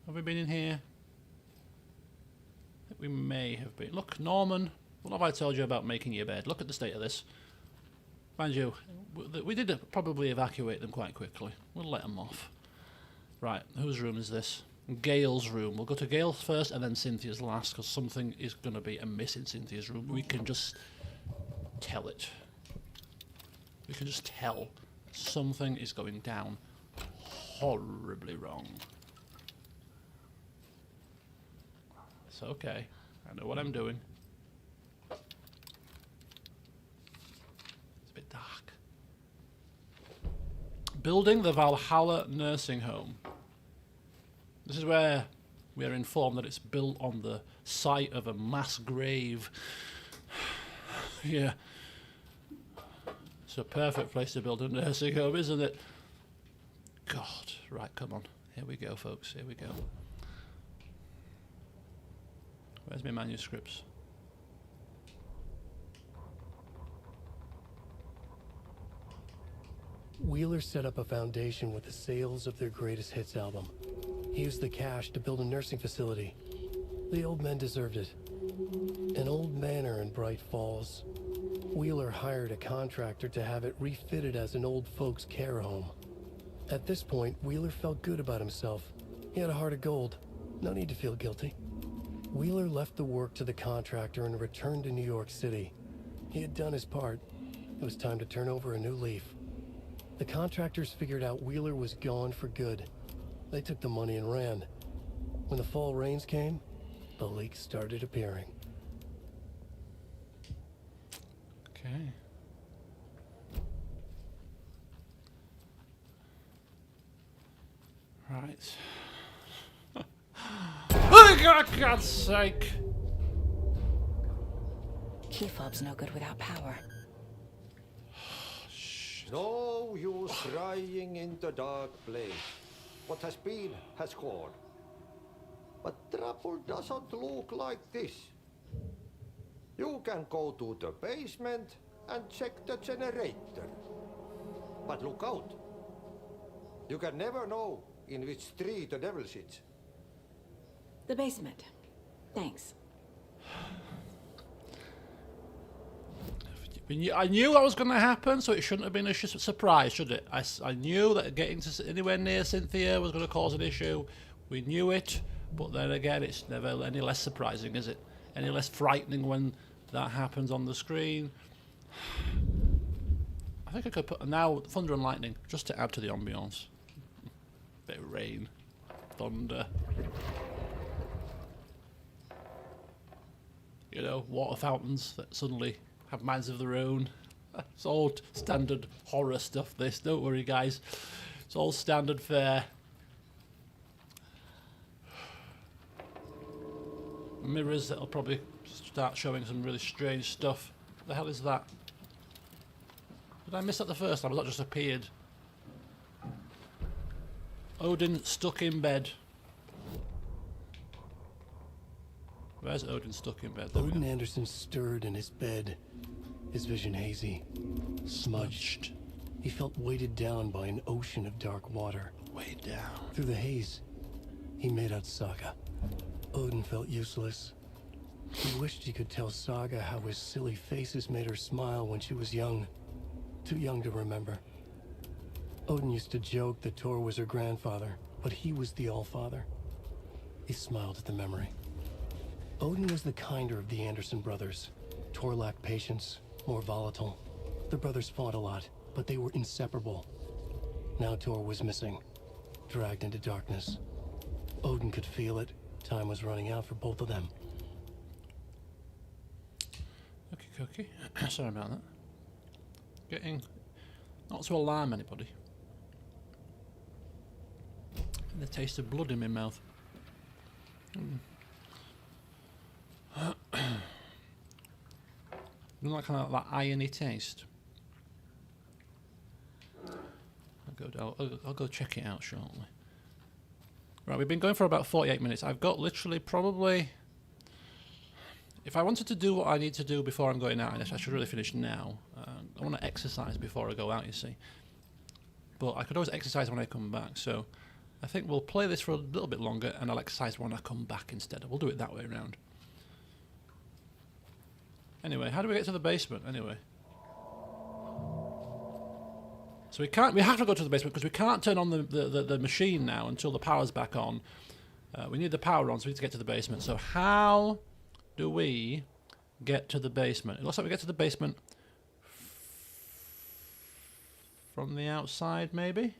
Have we been in here? I think we may have been. Look, Norman. What have I told you about making your bed? Look at the state of this. Mind you, we did probably evacuate them quite quickly. We'll let them off. Right, whose room is this? Gail's room. We'll go to Gail's first and then Cynthia's last, because something is going to be amiss in Cynthia's room. We can just tell it. We can just tell something is going down horribly wrong. It's okay. I know what I'm doing. It's a bit dark. Building the Valhalla Nursing Home. This is where we are informed that it's built on the site of a mass grave. Yeah. It's a perfect place to build a nursing home, isn't it? God. Right, come on. Here we go, folks. Here we go. Where's my manuscripts? Wheeler set up a foundation with the sales of their greatest hits album. He used the cash to build a nursing facility. The old men deserved it. An old manor in Bright Falls. Wheeler hired a contractor to have it refitted as an old folks' care home. At this point, Wheeler felt good about himself. He had a heart of gold. No need to feel guilty. Wheeler left the work to the contractor and returned to New York City. He had done his part. It was time to turn over a new leaf. The contractors figured out Wheeler was gone for good. They took the money and ran. When the fall rains came, the leaks started appearing. Okay. Right. Oh, God's sake! Key fob's no good without power. No use crying in the dark place. What has been has gone. But trouble doesn't look like this. You can go to the basement and check the generator. But look out. You can never know in which tree the devil sits. The basement. Thanks. I knew that was going to happen, so it shouldn't have been a surprise, should it? I knew that getting to anywhere near Cynthia was going to cause an issue. We knew it, but then again, it's never any less surprising, is it? Any less frightening when that happens on the screen. I think I could put now thunder and lightning just to add to the ambience. Bit of rain, thunder. You know, water fountains that suddenly have minds of their own. It's all standard horror stuff, this. Don't worry, guys. It's all standard fare. Mirrors that'll probably start showing some really strange stuff. The hell is that? Did I miss that the first time? Or that just appeared? Odin stuck in bed. Where's Odin stuck in bed? Odin Anderson stirred in his bed, his vision hazy, smudged. He felt weighted down by an ocean of dark water. Weighed down. Through the haze, he made out Saga. Odin felt useless. He wished he could tell Saga how his silly faces made her smile when she was young. Too young to remember. Odin used to joke that Tor was her grandfather, but he was the Allfather. He smiled at the memory. Odin was the kinder of the Anderson brothers. Tor lacked patience, more volatile. The brothers fought a lot, but they were inseparable. Now Tor was missing, dragged into darkness. Odin could feel it. Time was running out for both of them. Okay. Sorry about that. Getting not to alarm anybody. The taste of blood in my mouth. You know, like kind of that irony taste. I'll go check it out shortly. Right, we've been going for about 48 minutes. I've got literally probably... If I wanted to do what I need to do before I'm going out, I should really finish now. I want to exercise before I go out, you see. But I could always exercise when I come back, so I think we'll play this for a little bit longer and I'll exercise when I come back instead. We'll do it that way around. Anyway, how do we get to the basement, anyway? So we have to go to the basement because we can't turn on the machine now until the power's back on. We need the power on, so we need to get to the basement. So how do we get to the basement? It looks like we get to the basement from the outside, maybe?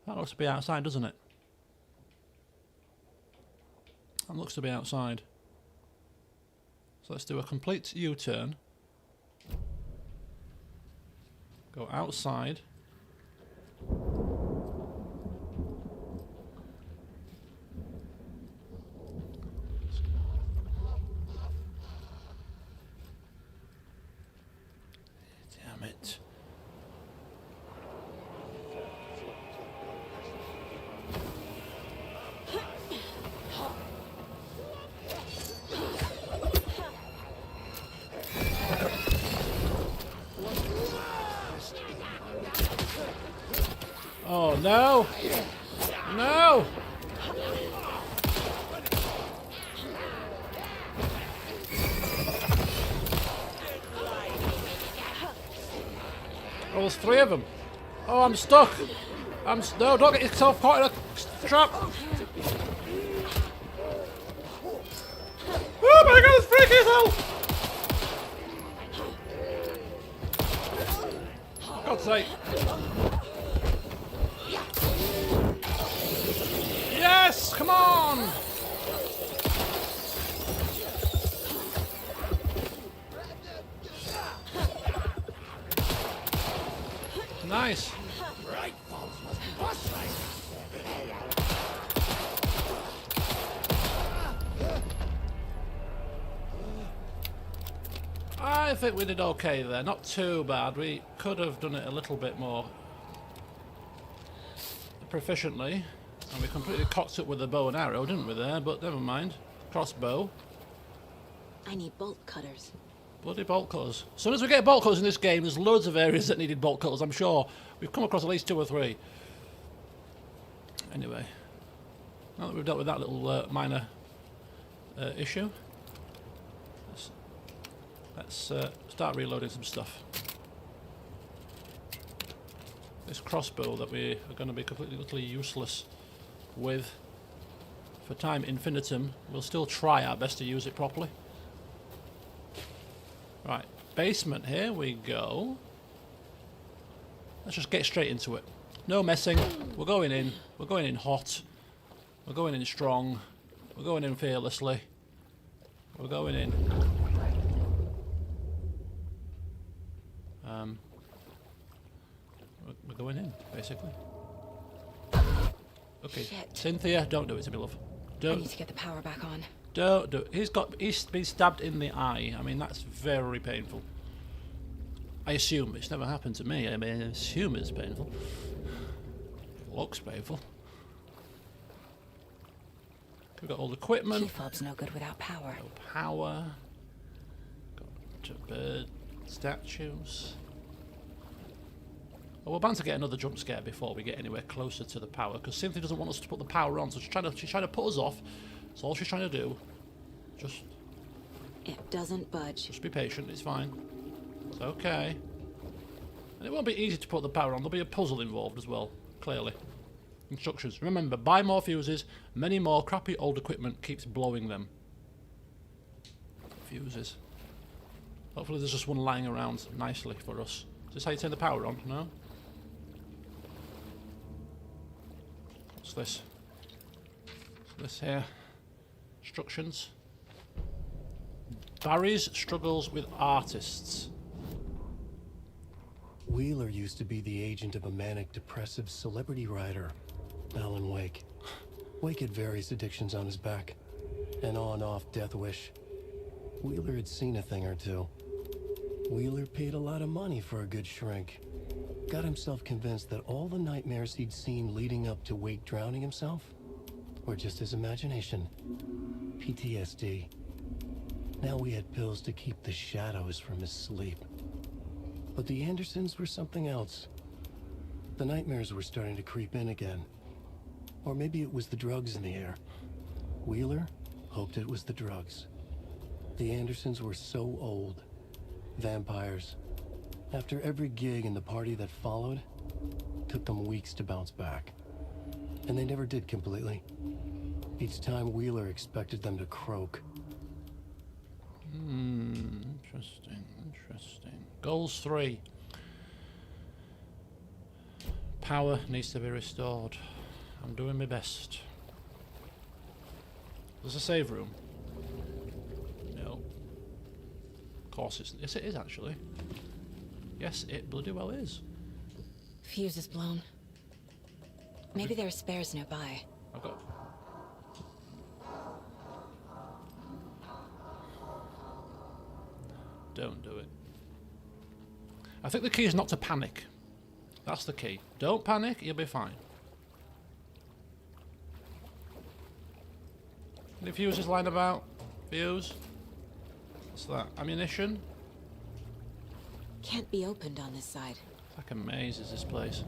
That looks to be outside, doesn't it? That looks to be outside. So let's do a complete U-turn. Go outside. Damn it. Oh no! No! Oh, there's 3 of them. Oh, I'm stuck. No, don't get yourself caught in a trap. Oh my god, it's freaky as hell! For God's sake. Yes, come on! Nice. I think we did okay there. Not too bad. We could have done it a little bit more proficiently. And we completely cocked up with the bow and arrow, didn't we there? But never mind. Crossbow. I need bolt cutters. Bloody bolt cutters. As soon as we get bolt cutters in this game, there's loads of areas that needed bolt cutters, I'm sure. We've come across at least 2 or 3. Anyway. Now that we've dealt with that little minor issue, let's start reloading some stuff. This crossbow that we are going to be completely utterly useless with for time infinitum, we'll still try our best to use it properly. Right, basement, here we go. Let's just get straight into it. No messing, we're going in hot, we're going in strong, we're going in fearlessly, we're going in. We're going in, basically. Okay, Shit. Cynthia, don't do it to me, love. I need to get the power back on. Don't do it. He's been stabbed in the eye. I mean, that's very painful. I assume it's never happened to me. I mean, I assume it's painful. It looks painful. We've got all the equipment. Key fob's no good without power. No power. Got bird statues. Well, we're bound to get another jump scare before we get anywhere closer to the power, because Cynthia doesn't want us to put the power on, so she's trying to put us off. That's all she's trying to do. Just... It doesn't budge. Just be patient, it's fine. It's okay. And it won't be easy to put the power on, there'll be a puzzle involved as well, clearly. Instructions. Remember, buy more fuses, many more crappy old equipment keeps blowing them. Fuses. Hopefully there's just one lying around nicely for us. Is this how you turn the power on? No? What's this? What's this here? Instructions. Barry's struggles with artists. Wheeler used to be the agent of a manic-depressive celebrity writer, Alan Wake. Wake had various addictions on his back. An on-off death wish. Wheeler had seen a thing or two. Wheeler paid a lot of money for a good shrink. Got himself convinced that all the nightmares he'd seen leading up to Wake drowning himself were just his imagination. PTSD. Now we had pills to keep the shadows from his sleep. But the Andersons were something else. The nightmares were starting to creep in again. Or maybe it was the drugs in the air. Wheeler hoped it was the drugs. The Andersons were so old. Vampires. After every gig and the party that followed, took them weeks to bounce back. And they never did completely. Each time Wheeler expected them to croak. Interesting, interesting. Goals 3. Power needs to be restored. I'm doing my best. There's a save room. No. Of course it's... Yes, it is, actually. Yes, it bloody well is. Fuse is blown. Maybe there are spares nearby. I've got... Don't do it. I think the key is not to panic. That's the key. Don't panic, you'll be fine. Any fuses lying about? Fuse? What's that? Ammunition? Can't be opened on this side. It's like a maze, is this place.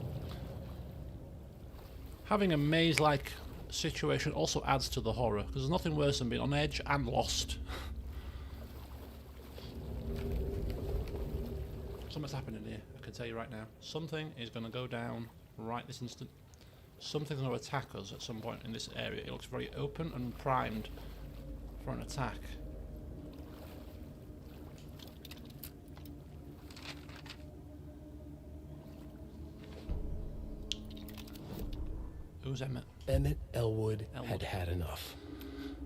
Having a maze-like situation also adds to the horror, because there's nothing worse than being on edge and lost. Something's happening here, I can tell you right now. Something is going to go down right this instant. Something's going to attack us at some point in this area. It looks very open and primed for an attack. Who's Emmett? Emmett Elwood had had enough.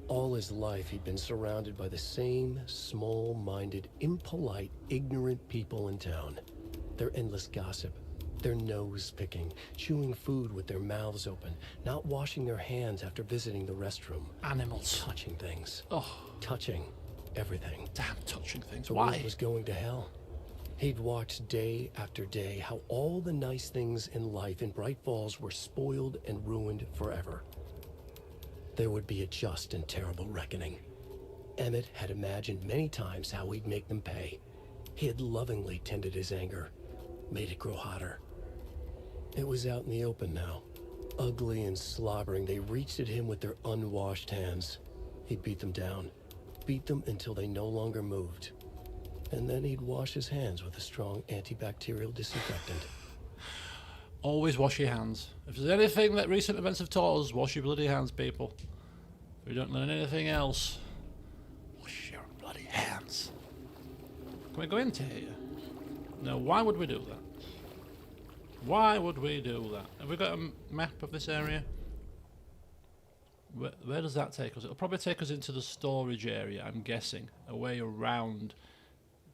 All his life, he'd been surrounded by the same small-minded, impolite, ignorant people in town. Their endless gossip, their nose-picking, chewing food with their mouths open, not washing their hands after visiting the restroom. Animals. Touching things. Oh. Touching everything. Damn touching things. The Why? world was going to hell. He'd watched day after day how all the nice things in life in Bright Falls were spoiled and ruined forever. There would be a just and terrible reckoning. Emmett had imagined many times how he'd make them pay. He had lovingly tended his anger, made it grow hotter. It was out in the open now. ugly and slobbering, they reached at him with their unwashed hands. He'd beat them down, beat them until they no longer moved. And then he'd wash his hands with a strong antibacterial disinfectant. Always wash your hands. If there's anything that recent events have taught us, wash your bloody hands, people. If we don't learn anything else, wash your bloody hands. Can we go into here? No, why would we do that? Why would we do that? Have we got a map of this area? Where does that take us? It'll probably take us into the storage area, I'm guessing. A way around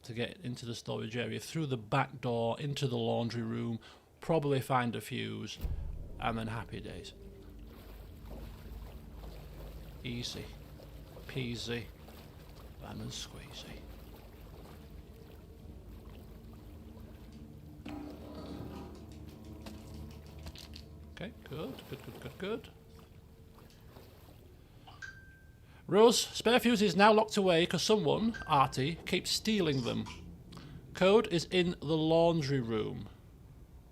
to get into the storage area, through the back door, into the laundry room, probably find a fuse, and then happy days. Easy peasy, lemon squeezy. Okay, good. Rose, spare fuse is now locked away because someone, Artie, keeps stealing them. Code is in the laundry room.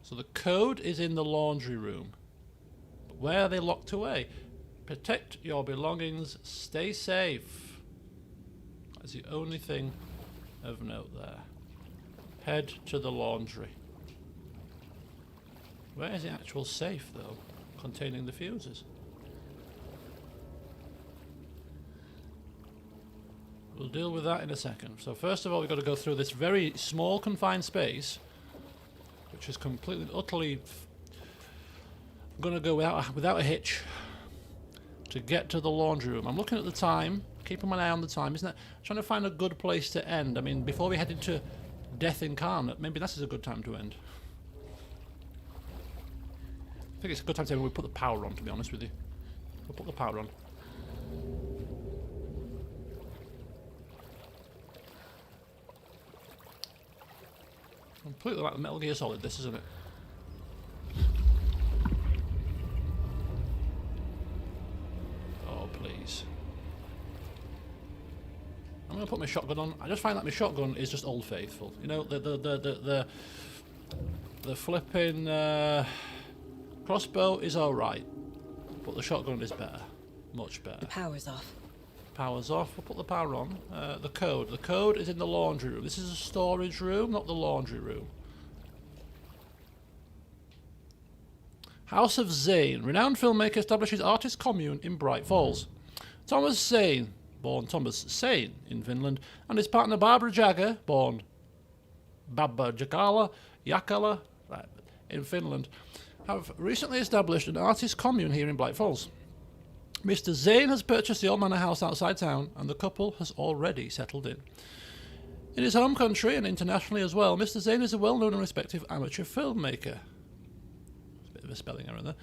So the code is in the laundry room. But where are they locked away? Protect your belongings, stay safe. That's the only thing of note there. Head to the laundry. Where is the actual safe, though, containing the fuses? We'll deal with that in a second. So first of all, we've got to go through this very small, confined space, which is completely, utterly going to go without a hitch to get to the laundry room. I'm looking at the time, keeping my eye on the time, isn't it? Trying to find a good place to end. I mean, before we head into Death Incarnate, maybe this is a good time to end. I think it's a good time to end when we put the power on, to be honest with you. We'll put the power on. Completely like the Metal Gear Solid, this, isn't it? Oh, please. I'm going to put my shotgun on. I just find that my shotgun is just Old Faithful. You know, the flipping crossbow is alright, but the shotgun is better. Much better. The power's off. Power's off. We'll put the power on. The code. The code is in the laundry room. This is a storage room, not the laundry room. House of Zane. Renowned filmmaker establishes artist commune in Bright Falls. Thomas Zane, born Thomas Sane in Finland, and his partner Barbara Jagger, born Babba Jakala, in Finland, have recently established an artist commune here in Bright Falls. Mr. Zane has purchased the old manor house outside town, and the couple has already settled in. In his home country and internationally as well, Mr. Zane is a well-known and respected amateur filmmaker. A bit of a spelling error there.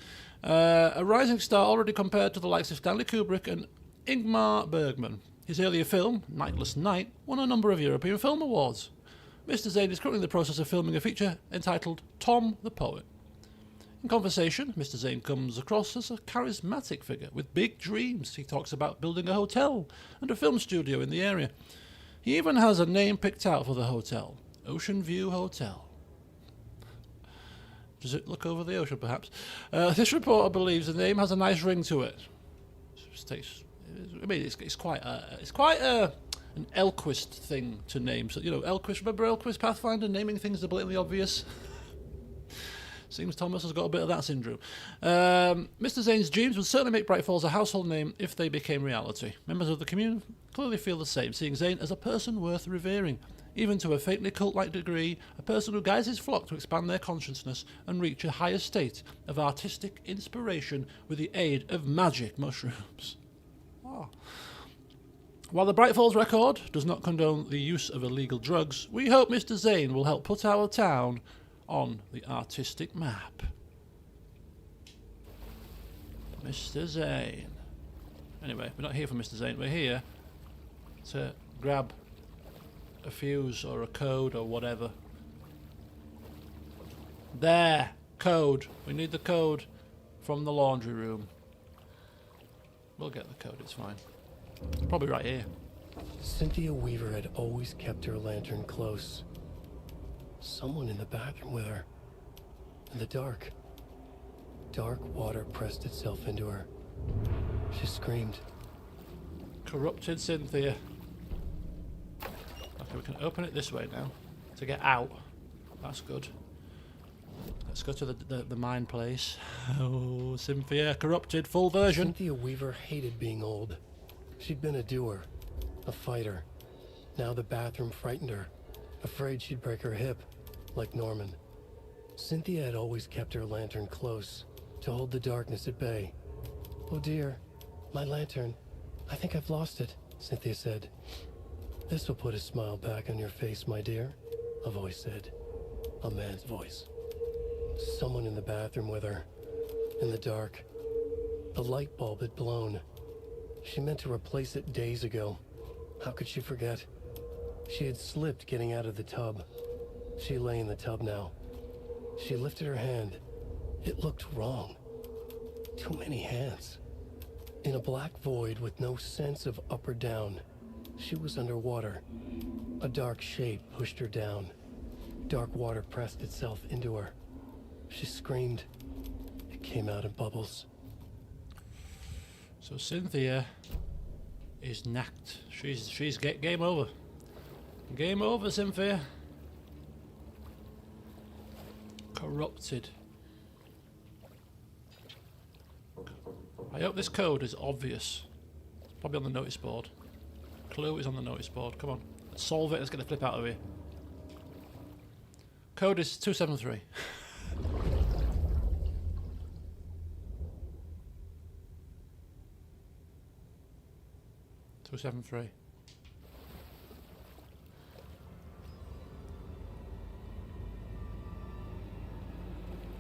A rising star already compared to the likes of Stanley Kubrick and Ingmar Bergman. His earlier film, Nightless Night, won a number of European Film Awards. Mr. Zane is currently in the process of filming a feature entitled Tom the Poet. In conversation, Mr. Zane comes across as a charismatic figure with big dreams. He talks about building a hotel and a film studio in the area. He even has a name picked out for the hotel, Ocean View Hotel. Does it look over the ocean, perhaps? This reporter believes the name has a nice ring to it. I mean, it's quite an Elquist thing to name. So, you know, Elquist. Remember Elquist Pathfinder, naming things are blatantly obvious. Seems Thomas has got a bit of that syndrome. Mr. Zane's dreams would certainly make Bright Falls a household name if they became reality. Members of the community clearly feel the same, seeing Zane as a person worth revering. Even to a faintly cult-like degree, a person who guides his flock to expand their consciousness and reach a higher state of artistic inspiration with the aid of magic mushrooms. Oh. While the Bright Falls record does not condone the use of illegal drugs, we hope Mr. Zane will help put our town on the artistic map. Mr. Zane. Anyway, we're not here for Mr. Zane. We're here to grab a fuse or a code or whatever. There! Code. We need the code from the laundry room. We'll get the code, it's fine. It's probably right here. Cynthia Weaver had always kept her lantern close. Someone in the bathroom with her. In the dark. Dark water pressed itself into her. She screamed. Corrupted Cynthia. Okay, we can open it this way now to get out. That's good. Let's go to the mine place. Oh, Cynthia, corrupted, full version. Cynthia Weaver hated being old. She'd been a doer, a fighter. Now the bathroom frightened her, afraid she'd break her hip, like Norman. Cynthia had always kept her lantern close, to hold the darkness at bay. Oh dear, my lantern. I think I've lost it, Cynthia said. This will put a smile back on your face, my dear, a voice said. A man's voice. Someone in the bathroom with her. In the dark. The light bulb had blown. She meant to replace it days ago. How could she forget? She had slipped getting out of the tub. She lay in the tub now. She lifted her hand. It looked wrong. Too many hands. In a black void with no sense of up or down, she was underwater. A dark shape pushed her down. Dark water pressed itself into her. She screamed. It came out in bubbles. So Cynthia is knacked. She's game over. Game over, Cynthia. Corrupted. I hope this code is obvious. It's probably on the notice board. Clue is on the notice board. Come on. Let's solve it. Let's get the flip out of here. Code is 273. Two 7-3.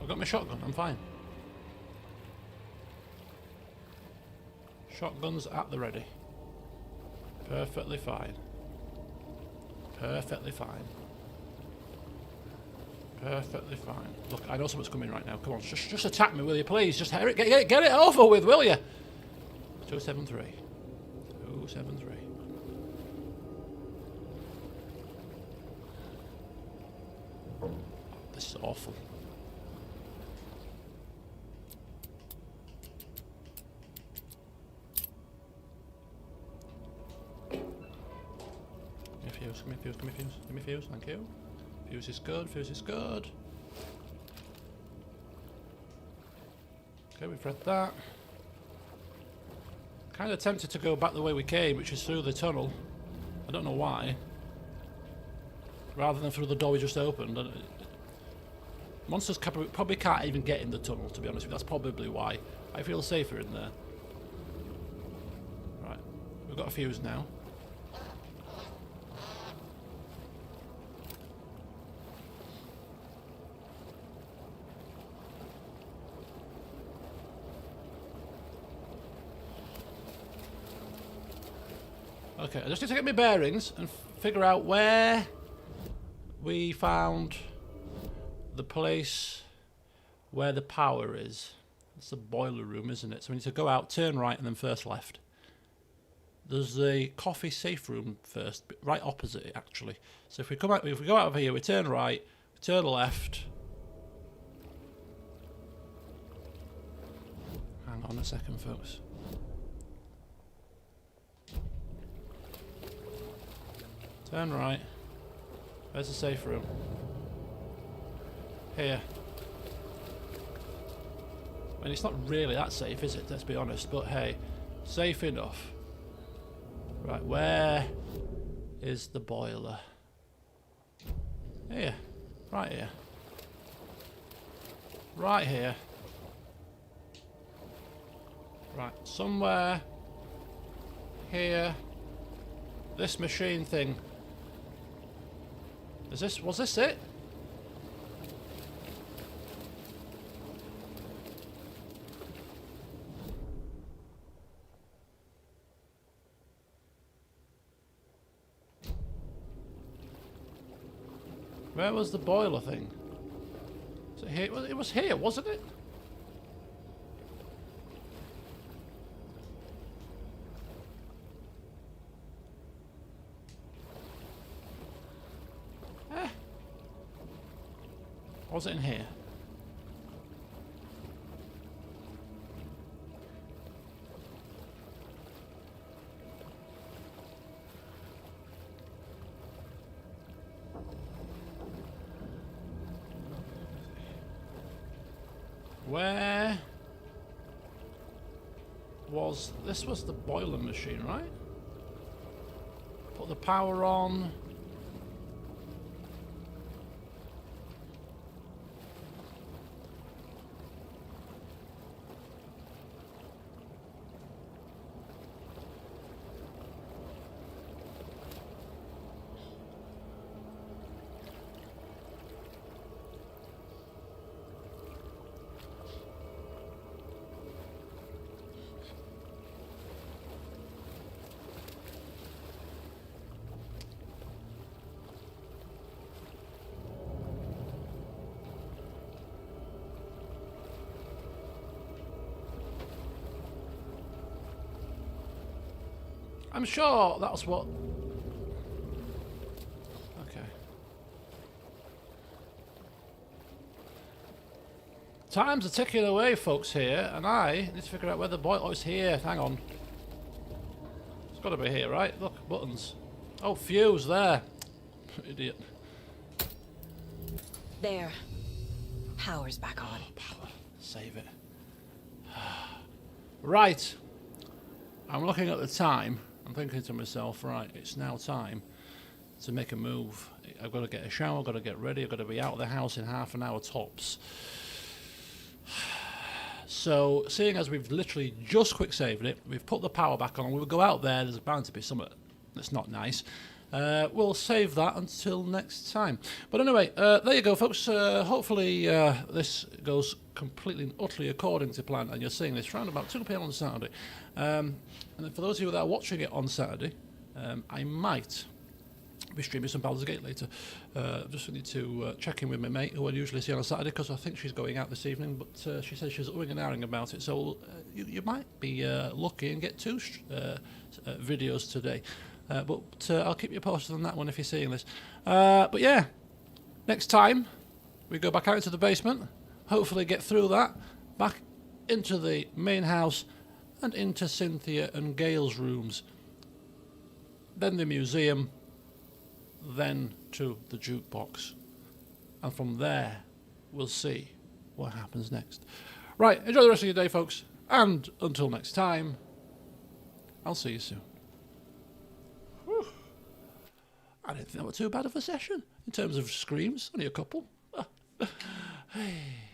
I've got my shotgun, I'm fine. Shotgun's at the ready. Perfectly fine. Perfectly fine. Perfectly fine. Look, I know something's coming right now. Come on, just attack me, will you, please? Just get it over with, will you? 273. 273. This is awful. Give me fuse, give me fuse, give me fuse, thank you. Fuse is good, fuse is good. Okay, we've read that. Kind of tempted to go back the way we came, which is through the tunnel. I don't know why. Rather than through the door we just opened. Monsters probably can't even get in the tunnel, to be honest with you. That's probably why. I feel safer in there. Right, we've got a fuse now. Okay, I just need to get my bearings and figure out where we found the place where the power is. It's the boiler room, isn't it? So we need to go out, turn right, and then first left. There's the coffee safe room first, right opposite it, actually. So if we come out, if we go out of here, we turn right, we turn left. Hang on a second, folks. Turn right. Where's the safe room? Here. I mean, it's not really that safe, is it? Let's be honest. But hey, safe enough. Right, where is the boiler? Here. Right here. Right here. Right, somewhere here. This machine thing. Was this it? Where was the boiler thing? Was it here? It was here, wasn't it? Was it in here? Where was... This was the boiler machine, right? Put the power on. I'm sure that's what... Okay. Time's are ticking away, folks, here, and I need to figure out where the boy... Oh, it's here. Hang on. It's got to be here, right? Look, buttons. Oh, fuse there. Idiot. There. Power's back on. Power. Save it. Right. I'm looking at the time. I'm thinking to myself, right, it's now time to make a move. I've got to get a shower, I've got to get ready, I've got to be out of the house in half an hour tops. So, seeing as we've literally just quick saved it, we've put the power back on, we'll go out there, there's bound to be something that's not nice. We'll save that until next time. But anyway, there you go, folks. Hopefully this goes completely and utterly according to plan, and you're seeing this around about 2 PM on Saturday. And for those of you that are watching it on Saturday, I might be streaming some Baldur's Gate later. Just need to check in with my mate, who I usually see on a Saturday, because I think she's going out this evening, but she says she's umming and ahhing about it, so you might be lucky and get 2 videos today. But I'll keep you posted on that one if you're seeing this. But yeah, next time we go back out into the basement, hopefully get through that, back into the main house and into Cynthia and Gail's rooms, then the museum, then to the jukebox, and from there we'll see what happens next. Right, enjoy the rest of your day, folks, and until next time, I'll see you soon. I didn't think that was too bad of a session in terms of screams, only a couple. Hey.